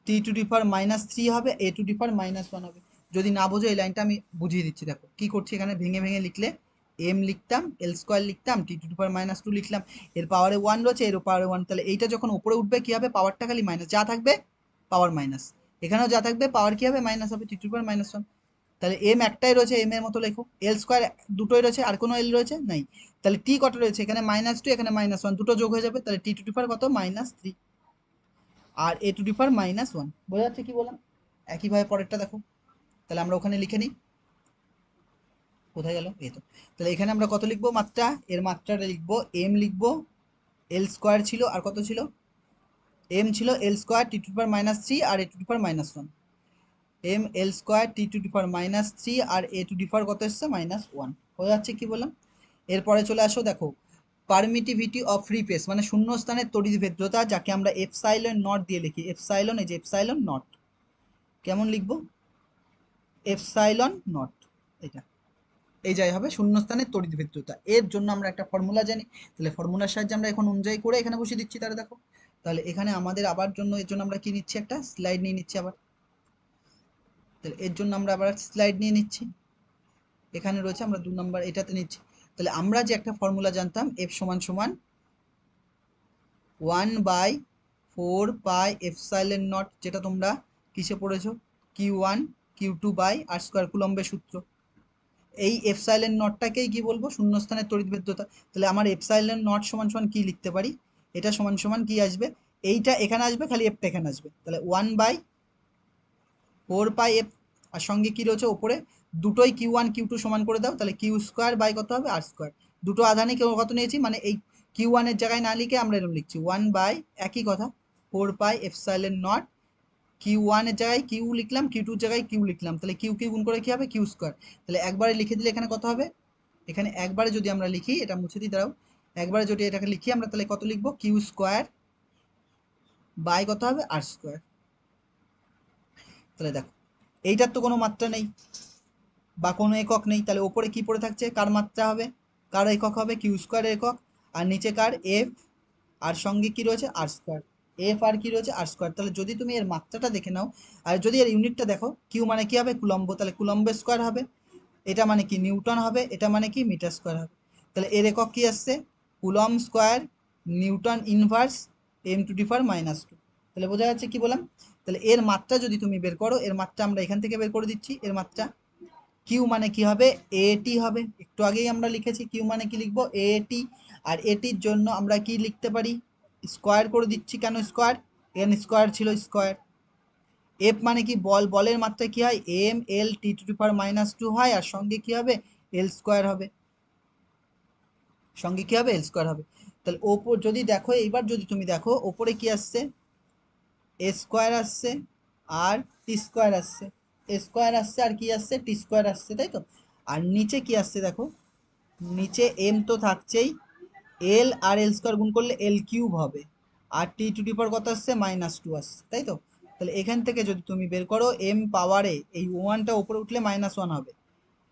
টি টু দি পাওয়ার -3 হবে, এ টু দি পাওয়ার -1 হবে। যদি না বোঝো এই লাইনটা আমি বুঝিয়ে দিচ্ছি, দেখো কি করছি এখানে, ভেঙে ভেঙে লিখলে, এম লিখতাম, এল স্কোয়ার লিখতাম, টি টু দি পাওয়ার -2 লিখলাম, এর পাওয়ারে 1 রয়েছে, এর পাওয়ারে 1। তাহলে এইটা যখন উপরে উঠবে কি হবে, পাওয়ারটা খালি মাইনাস, যা থাকবে পাওয়ার মাইনাস, এখানেও যা থাকবে পাওয়ার কি হবে, মাইনাস হবে, টি টু দি পাওয়ার -1। তাহলে এম একটাই রয়েছে, এম এর মতো লেখো, এল স্কোয়ার দুটোই রয়েছে, আর কোনো এল রয়েছে নাই। তাহলে টি কত রয়েছে, এখানে -2, এখানে -1, দুটো যোগ হয়ে যাবে, তাহলে টি টু দি পাওয়ার কত, -3, আর এ টু দি পাওয়ার -1। বোঝা যাচ্ছে কি বললাম। একইভাবে পরেরটা দেখো, তাহলে আমরা ওখানে লিখে নিই, কোথায় গেল, এই তো। তাহলে এখানে আমরা কত লিখবো, মাত্রা, এর মাত্রাটা লিখবো, এম লিখবো, এল স্কোয়ার ছিল, আর কত ছিল, এম ছিল, L square T to the power -3, আর A to the power -1। M L square T to the power -3, আর এ টু দি পাওয়ার কত এসছে, -1। হয়ে যাচ্ছে কি বললাম। এরপরে চলে আসো, দেখো পারমিটিভিটি অফ ফ্রি স্পেস, মানে শূন্য স্থানের তড়িৎ ভেদ্যতা, যাকে আমরা এপসাইলন নট দিয়ে লিখি, এপসাইলন, এই যে এপসাইলন নট। কেমন লিখবো, এপসাইলন নট, এটা, এই যাই হবে শূন্যস্থানের তড়িৎ ভেদ্যতা। এর জন্য আমরা একটা ফর্মুলা জানি, তাহলে ফর্মুলার সাহায্যে আমরা এখন অনুযায়ী করে এখানে বসিয়ে দিচ্ছি। তাহলে দেখো, তাহলে এখানে আমাদের আবার জন্য, এর জন্য আমরা কি নিচ্ছি, একটা স্লাইড নিয়ে নিচ্ছি আবার। তাহলে এর জন্য আমরা আবার স্লাইড নিয়ে নিচ্ছি, এখানে রয়েছে, আমরা 2 নম্বর এটাতে নিচ্ছি। তাহলে আমরা যে একটা ফর্মুলা জানতাম, এফ সমান সমান 1/4 পাই এপসাইলন নট, যেটা তোমরা কিসে পড়েছো, Q1 Q2 by R square, কুলম্বের সূত্র। এই এপসাইলন নটটাকেই কি বলবো, শূন্যস্থানের তড়িৎ ভেদ্যতা। তাহলে আমার এপসাইলন নট সমান সমান কি লিখতে পারি, এটা সমান সমান কি আসবে, এইটা এখানে আসবে, খালি এফটা এখানে আসবে, তাহলে 1/4 পাই এফ, আর সঙ্গে কি রয়েছে ওপরে দুটোই Q1 Q2 সমান করে দাও, তাহলে কিউ স্কোয়ার বাই কত হবে আর স্কোয়ার। দুটো আধানই কত নিয়েছি, মানে এই Q1 এর জায়গায় না লিখে আমরা এরকম লিখছি 1 বাই একই কথা 4 পাই এপসাইলন নট Q1 এর জায়গায় কিউ লিখলাম, Q2 এর জায়গায় কিউ লিখলাম, তাহলে কিউ কিউ গুণ করে কি হবে কিউ স্কোয়ার। তাহলে একবারে লিখে দিলে এখানে কত হবে, এখানে একবারে যদি আমরা লিখি, এটা মুছে দিই দাঁড়াও, একবারে যদি এটাকে লিখি আমরা তাহলে কত লিখবো কিউ স্কোয়ার বাই কত হবে আর স্কোয়ার। তাহলে দেখো এইটার তো কোনো মাত্রা নেই বা কোনো একক নেই, তাহলে ওপরে কি পড়ে থাকছে, কার মাত্রা হবে, কার একক হবে কিউ স্কোয়ারের একক, আর নিচে কার এফ, আর সঙ্গে কি রয়েছে আর স্কোয়ার, এফ আর কি রয়েছে আর স্কোয়ার। তাহলে যদি তুমি এর মাত্রাটা দেখে নাও আর যদি এর ইউনিটটা দেখো, কিউ মানে কি হবে কুলম্ব, তাহলে কুলম্ব স্কোয়ার হবে, এটা মানে কি নিউটন হবে, এটা মানে কি মিটার স্কোয়ার হবে। তাহলে এর একক কি আসছে coulomb square Newton inverse m⁻²। তাহলে বোঝা যাচ্ছে কি বললাম। তাহলে এর মাত্রা যদি তুমি বের করো, এর মাত্রা আমরা এখান থেকে বের করে দিচ্ছি, এর মাত্রা কিউ মানে কি হবে এটি হবে, একটু আগেই আমরা লিখেছি কিউ মানে কি লিখবো এটি, আর এটির জন্য আমরা কি লিখতে পারি স্কোয়ার করে দিচ্ছি, কেন স্কোয়ার, এন স্কোয়ার ছিল স্কোয়ার। এফ মানে কি বল, বলের মাত্রা কি হয় m(L)T⁻², হয় আর সঙ্গে কি হবে এল স্কোয়ার হবে, সঙ্গে কি হবে এল স্কোয়ার হবে। তাহলে ওপর যদি দেখো, এইবার যদি তুমি দেখো ওপরে কি আসছে এ স্কোয়ার আসছে আর টি স্কোয়ার আসছে, এ স্কোয়ার আসছে আর কি আসছে টি স্কোয়ার আসছে, তাই তো। আর নিচে কি আসছে দেখো, নিচে এম তো থাকছেই, এল আর এল স্কোয়ার গুণ করলে এল কিউব হবে, আর টি⁻² কত আসছে -2 আসছে, তাই তো। তাহলে এখান থেকে যদি তুমি বের করো এম পাওয়ারে এই ওয়ানটা উপরে উঠলে -1 হবে,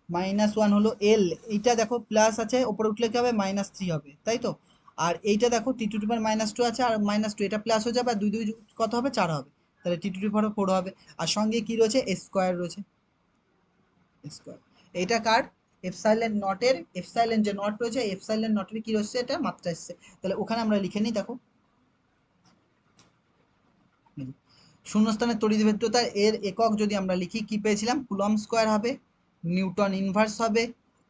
-1 হলো এল, এইটা দেখো প্লাস আছে উপরে উঠলে কি হবে -3 হবে, তাই তো। আর এইটা দেখো টি⁻², আছে আর -2, এটা প্লাস হয়ে যাবে আর দুই দুই কত হবে 4 হবে, তাহলে টি⁻4 হবে, আর সঙ্গে কি রয়েছে স্কোয়ার রয়েছে স্কোয়ার। এইটা কার এপসাইলন নটের, এপসাইলন যে নট রয়েছে এপসাইলন নটের কি রয়েছে এটা মাত্রা এসছে। তাহলে ওখানে আমরা লিখে নিই দেখো, শূন্যস্থানের তড়িৎভেদ্যতা এর একক যদি আমরা লিখি কি পেয়েছিলাম কুলম স্কোয়ার হবে, নিউটন ইনভার্স হবে,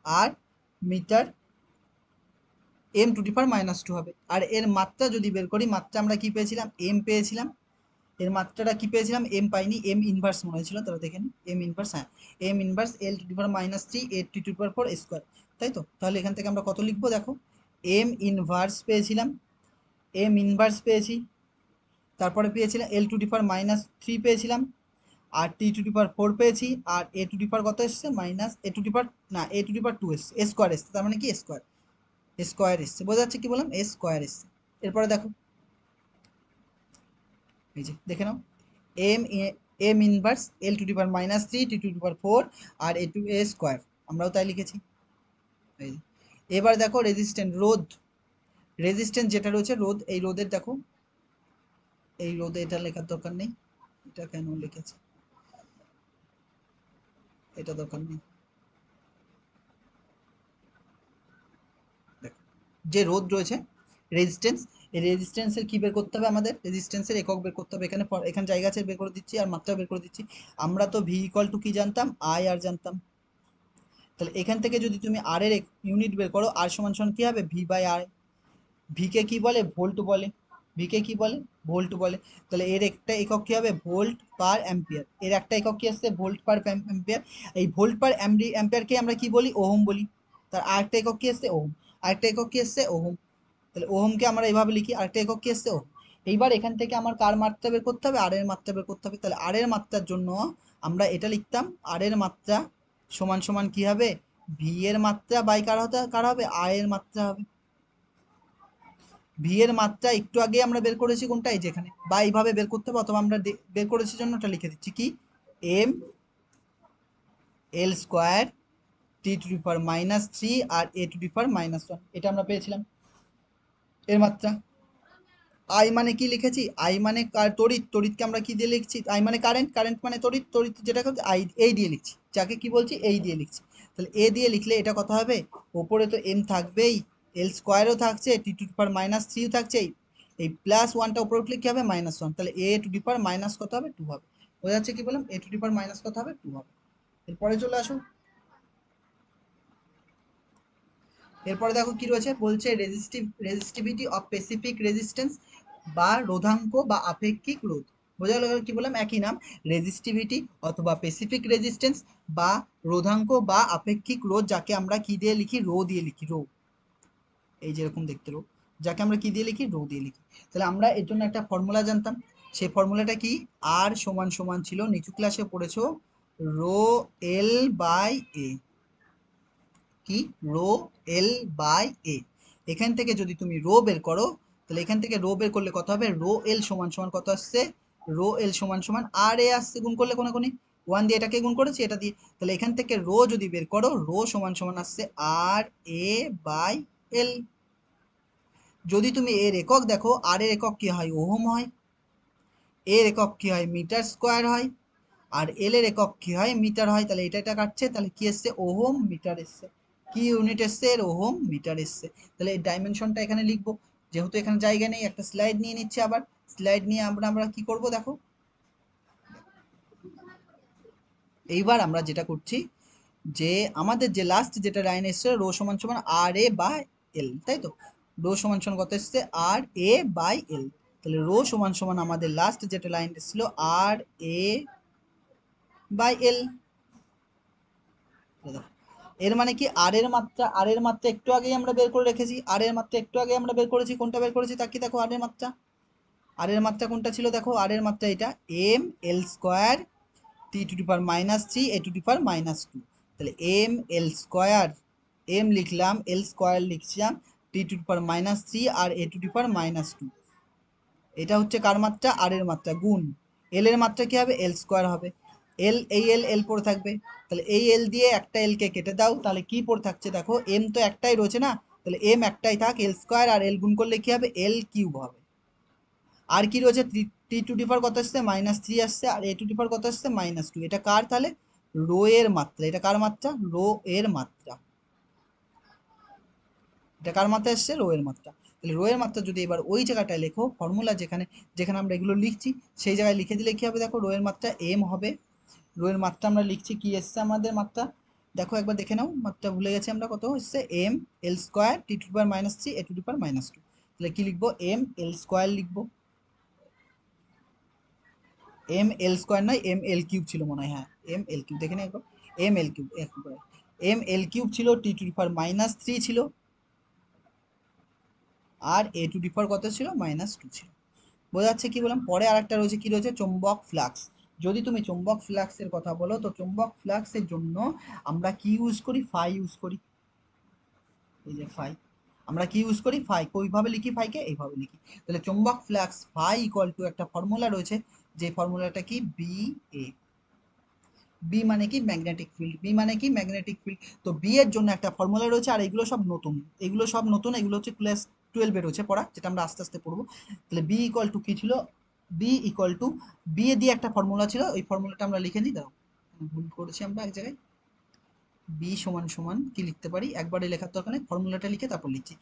আর মিটার m⁻² হবে। আর এর মাত্রা যদি বের করি, মাত্রা আমরা কি পেয়েছিলাম এম পেয়েছিলাম, এর মাত্রাটা কি পেয়েছিলাম এম পাইনি, এম ইনভার্স মনে হয়েছিল, তাহলে দেখেন এম ইনভার্স, হ্যাঁ M inverse L⁻³ a⁴ square, তাই তো। তাহলে এখান থেকে আমরা কত লিখবো দেখো, এম ইনভার্স পেয়েছিলাম, এম ইনভার্স পেয়েছি, তারপরে পেয়েছিলাম L⁻³ পেয়েছিলাম, আর T⁻4 পেয়েছি, আর a⁻ কত এসছে a⁻² এসছে স্কোয়ার এসছে, তার মানে কি স্কোয়ার স্কোয়ার এসছে, বোঝা যাচ্ছে কি বললাম স্কোয়ার এসছে। এরপরে দেখো এই যে দেখে নাও M M inverse L⁻³ T⁻4 আর a স্কোয়ার, আমরাও তাই লিখেছি। এই যে। এবার দেখো রেজিস্ট্যান্স রোধ, রেজিস্ট্যান্স যেটা রয়েছে রোধ, এই রোধের দেখো, এই রোধে এটা লেখার দরকার নেই, এটা কেন লিখেছে, এটা দরকার নেই। দেখো যে রোধ রয়েছে রেজিস্ট্যান্স, এই রেজিস্ট্যান্সের কি বের করতে হবে আমাদের, রেজিস্ট্যান্সের একক বের করতে হবে, এখানে এখানে জায়গা আছে বের করে দিচ্ছি আর মাত্রা বের করে দিচ্ছি। আমরা তো ভি ইকুয়াল টু কি জানতাম আই আর জানতাম, তাহলে এখান থেকে যদি তুমি আর এর ইউনিট বের করো, আর সমান সমান কি হবে ভি বাই আর, ভি কে কি বলে ভোল্ট বলে, ভি কে কি বলে ভোল্ট বলে। তাহলে এর একটা একক কি হবে ভোল্ট পার অ্যাম্পিয়ার, এর একটা একক কি আসছে ভোল্ট পার অ্যাম্পিয়ার, এই ভোল্ট পার অ্যাম্পিয়ারকে আমরা কি বলি ওহম বলি, তার আরেকটা একক কি আসছে ওহম, আরেকটা একক কি আসছে ওহম। তাহলে ওহমকে আমরা এইভাবে লিখি, আরেকটা একক কি আসছে ওহম। এইবার এখান থেকে আমার কার মাত্রা বের করতে হবে আর এর মাত্রা বের করতে হবে, তাহলে আর এর মাত্রার জন্য আমরা এটা লিখতাম আর এর মাত্রা সমান সমান কি হবে ভি এর মাত্রা বাই কার হবে আর এর মাত্রা হবে। ভি এর মাত্রা একটু আগে আমরা বের করেছি কোনটা এই যেখানে, বা এইভাবে বের করতে হবে, অথবা আমরা বের করেছি জন্য ওটা লিখে দিচ্ছি কি এম এল স্কোয়ার T⁻³ আর a⁻1, এটা আমরা পেয়েছিলাম এর মাত্রা। আই মানে কি লিখেছি, আই মানে তড়িৎ, তড়িৎকে আমরা কি দিয়ে লিখছি, আই মানে কারেন্ট, কারেন্ট মানে তড়িৎ, তড়িৎ যেটা আই এই দিয়ে লিখছি, যাকে কি বলছি এই দিয়ে লিখছি। তাহলে এ দিয়ে লিখলে এটা কত হবে, ওপরে তো এম থাকবেই, এল স্কোয়ারও থাকছে T⁻³ থাকছে, এই প্লাস ওয়ানটা উপরে উঠলে কি হবে -1, তাহলে a⁻- কত হবে 2 হবে। বোঝা যাচ্ছে কি বললাম a⁻- কত হবে 2 হবে। এরপরে চলে আসো, এরপরে দেখো কি রয়েছে বলছে রেজিস্টিভিটি অফ স্পেসিফিক রেজিস্ট্যান্স বা রোধাঙ্ক বা আপেক্ষিক রোধ। বোঝা গেল কি বললাম, একই নাম। রেজিস্টিভিটি অথবা স্পেসিফিক রেজিস্ট্যান্স বা রোধাঙ্ক বা আপেক্ষিক রোধ, যাকে আমরা কি দিয়ে লিখি, রো দিয়ে লিখি, রো। এই যেরকম দেখতে রো, যাকে আমরা কি দিয়ে লিখি, রো দিয়ে লিখি। তাহলে আমরা এর জন্য একটা ফর্মুলা জানতাম, সেই ফর্মুলাটা কি, আর সমান সমান ছিল, নিচু ক্লাসে পড়েছো, রো এল বাই এ। কি, রো এল বাই এ। এখান থেকে যদি তুমি রো বের করো, তাহলে এখান থেকে রো বের করলে কত হবে, রো এল সমান সমান কত আসছে, রো এল সমান সমান আর এ আসছে, গুণ করলে কোনাকুনি, ওয়ান দিয়ে এটাকে গুণ করেছি এটা দিয়ে। তাহলে এখান থেকে রো যদি বের করো, রো সমান সমান আসছে আর এ বাই এল। যদি তুমি এর একক দেখো, আর এর একক কি হয়, ওহম হয়। এর একক কি হয়, মিটার স্কোয়ার হয়। আর এল এর একক কি হয়, মিটার হয়। তাহলে এটা কাটছে, তাহলে কি এসছে, ওহম মিটার এসছে। কি ইউনিট এসছে, এর ওহম মিটার এসছে। তাহলে এই ডাইমেনশনটা এখানে লিখবো, যেহেতু এখানে জায়গা নেই, একটা স্লাইড নিয়ে নিচ্ছে। আবার স্লাইড নিয়ে আমরা কি করব দেখো, এইবার আমরা যেটা করছি, যে আমাদের যে লাস্ট যেটা লাইন এসছে, রো সমান সমান আর এ বাই এল, তাই তো। রো সমান সমান কত এসছে, আর এ বাই এল। তাহলে রো সমান সমান আমাদের লাস্ট যেটা লাইন এসেছিল, আর এ বাই এল। এর মানে কি, আর এর মাত্রা একটু আগেই আমরা বের করে রেখেছি, আর এর মাত্রা একটু আগে আমরা বের করেছি, কোনটা বের করেছি তা কি দেখো, আর এর মাত্রা। আর এর মাত্রা কোনটা ছিল দেখো, আর এর মাত্রা এটা, M L square T to the power minus three A to the power minus two. তাহলে এম এল স্কোয়ার, এম লিখলাম, এল স্কোয়ার লিখছিলাম, T to the power minus three আর A to the power minus two. এটা হচ্ছে কার মাত্রা, আর এর মাত্রা, গুণ এল এর মাত্রা কি হবে, এল স্কোয়ার হবে। এল, এই এল এল পড়ে থাকবে, তাহলে এই এল দিয়ে একটা এল কে কেটে দাও, তাহলে কি পড়ে থাকছে দেখো, এম তো একটাই রয়েছে না, তাহলে এম একটাই থাক, এল স্কোয়ার আর এল গুণ করলে কি হবে, এল কিউব হবে। আর কি রয়েছে, টি টু দি পাওয়ার কত আসছে, মাইনাস থ্রি আসছে, আর এ টু দি পাওয়ার কত আসছে, মাইনাস টু। এটা কার, তাহলে রো এর মাত্রা। এটা কার মাত্রা, রো এর মাত্রা। এটা কার মাত্রা এসছে, রো এর মাত্রা। তাহলে রো এর মাত্রা যদি এবার ওই জায়গাটায় লেখো, ফর্মুলা যেখানে যেখানে আমরা এগুলো লিখছি, সেই জায়গায় লিখে দিলে কি হবে দেখো, রো এর মাত্রা এম হবে। রো এর মাত্রা আমরা লিখছি, কি এসছে আমাদের মাত্রা দেখো, একবার দেখে নাও, মাত্রা ভুলে গেছি আমরা, কত এসছে, M L square T to the power minus three A to the power minus two. তাহলে কি লিখবো, এম এল স্কোয়ার লিখবো, এম এল স্কোয়ার নয়, এম এল কিউব ছিল মনে হয়, হ্যাঁ এম এল কিউব, দেখে নিই একবার, M L cube, M L cube ছিল, T to the power minus three ছিল, আর এ টু দি পাওয়ার কত ছিল, মাইনাস টু ছিল। বোঝা যাচ্ছে কি বললাম। পরে আরেকটা রয়েছে, কি রয়েছে, চৌম্বক ফ্লাক্স। যদি তুমি চৌম্বক ফ্লাক্সের কথা বলো, তো চৌম্বক ফ্লাক্সের জন্য আমরা কি ইউজ করি, ফাই ইউজ করি। এই যে ফাই, আমরা কি ইউজ করি, ফাই। ওইভাবে লিখি ফাইকে, এইভাবে লিখি। তাহলে চৌম্বক ফ্লাক্স ফাই ইকুয়াল টু একটা ফর্মুলা রয়েছে, যে ফর্মুলাটা কি, বি এ। বি মানে কি, ম্যাগনেটিক ফিল্ড। বি মানে কি, ম্যাগনেটিক ফিল্ড। তো বি এর জন্য একটা ফর্মুলা রয়েছে, আর এগুলো সব নতুন, এগুলো সব নতুন, এগুলো হচ্ছে ক্লাস টুয়েলভে রয়েছে পড়া, যেটা আমরা আস্তে আস্তে পড়বো। তাহলে বি ইকুয়াল টু কি ছিল, B equal to, B A দিয়ে একটা ফর্মুলা ছিল, ওই ফর্মুলাটা আমরা লিখে নিই। দাও, ভুল করেছি আমরা এক জায়গায়। বি সমান সমান কি লিখতে পারি, একবারে লেখার দরকার নেই, ফর্মুলাটা লিখে তারপর লিখছি।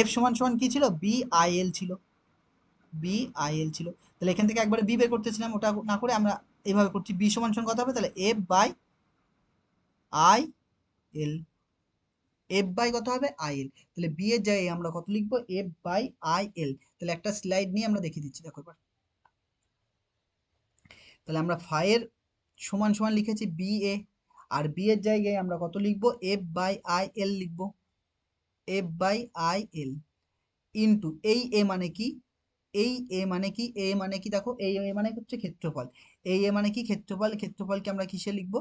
এফ সমান সমান কি ছিল, বি আই এল ছিল, বি আই এল ছিল। তাহলে এখান থেকে একবারে বি বের করতেছিলাম, ওটা না করে আমরা এইভাবে করছি, বি সমান সমান কত হবে, তাহলে F by I L. F by কত হবে, আই এল। তাহলে বি এর জায়গায় আমরা কত লিখবো, এফ বাই আই এল। তাহলে একটা স্লাইড নিয়ে আমরা দেখিয়ে দিচ্ছি, দেখো এবার। তাহলে আমরা ফাইয়ের সমান সমান লিখেছি বি এ, আর বি এর জায়গায় আমরা কত লিখবো, এফ বাই আই এল লিখবো, F by I L into এই এ মানে কি, এই এ মানে কি, এ মানে কি দেখো, এই এ মানে হচ্ছে ক্ষেত্রফল। এই এ মানে কি, ক্ষেত্রফল। ক্ষেত্রফলকে আমরা কিসে লিখবো,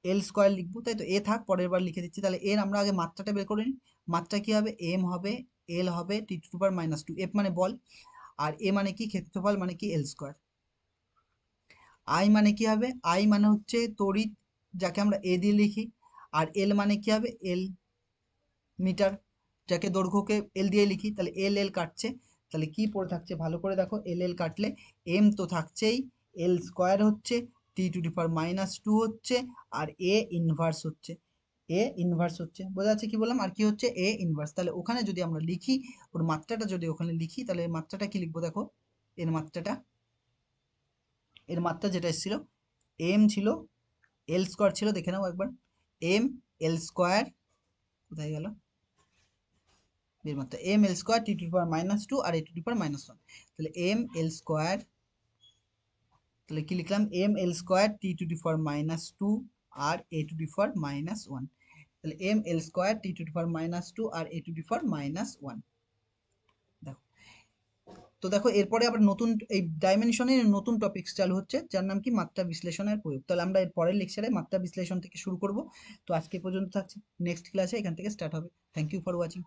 এল স্কোয়ার লিখবো, তাই তো। এ থাক, পরের বার লিখে দিচ্ছি। তাহলে এর আমরা আগে মাত্রাটা বের করে নিই। মাত্রা কি হবে, এম হবে, এল হবে, T to power minus two. F মানে বল, আর এ মানে কি, ক্ষেত্রফল, মানে কি এল স্কোয়ার। আই মানে কি হবে, আই মানে হচ্ছে তড়িৎ, যাকে আমরা এ দিয়ে লিখি। আর এল মানে কি হবে, এল মিটার, যাকে দৈর্ঘ্যকে এল দিয়ে লিখি। তাহলে এল এল কাটছে, তাহলে কি পড়ে থাকছে ভালো করে দেখো, এল এল কাটলে এম তো থাকছেই, এল স্কোয়ার হচ্ছে, T to the power minus two হচ্ছে, আর এ ইনভার্স হচ্ছে, এ ইনভার্স হচ্ছে। বোঝা যাচ্ছে কি বললাম, আর কি হচ্ছে, এ ইনভার্স। তাহলে ওখানে যদি আমরা লিখি, ওর মাত্রাটা যদি ওখানে লিখি, তাহলে এর মাত্রাটা কি লিখবো দেখো, এর মাত্রাটা, এর মাত্রা যেটা এসেছিল, এম ছিল, এল স্কোয়ার ছিল, দেখে নাও একবার, এম এল স্কোয়ার, কোথায় গেল, এর মাত্রা M L square T to the power minus two আর A to the power minus one. তাহলে এম এল স্কোয়ার তাহলে কি লিখলাম, M L square T to the power minus two আর A to the power minus one. তাহলে M L square T to the power minus two আর A to the power minus one. দেখো, তো দেখো এরপরে আবার নতুন এই ডাইমেনশনের নতুন টপিকস চালু হচ্ছে, যার নাম কি মাত্রা বিশ্লেষণের প্রয়োগ। তাহলে আমরা এর পরের লেকচারে মাত্রা বিশ্লেষণ থেকে শুরু করব। তো আজকে পর্যন্ত থাকছে, নেক্সট ক্লাসে এখান থেকে স্টার্ট হবে। Thank you for watching.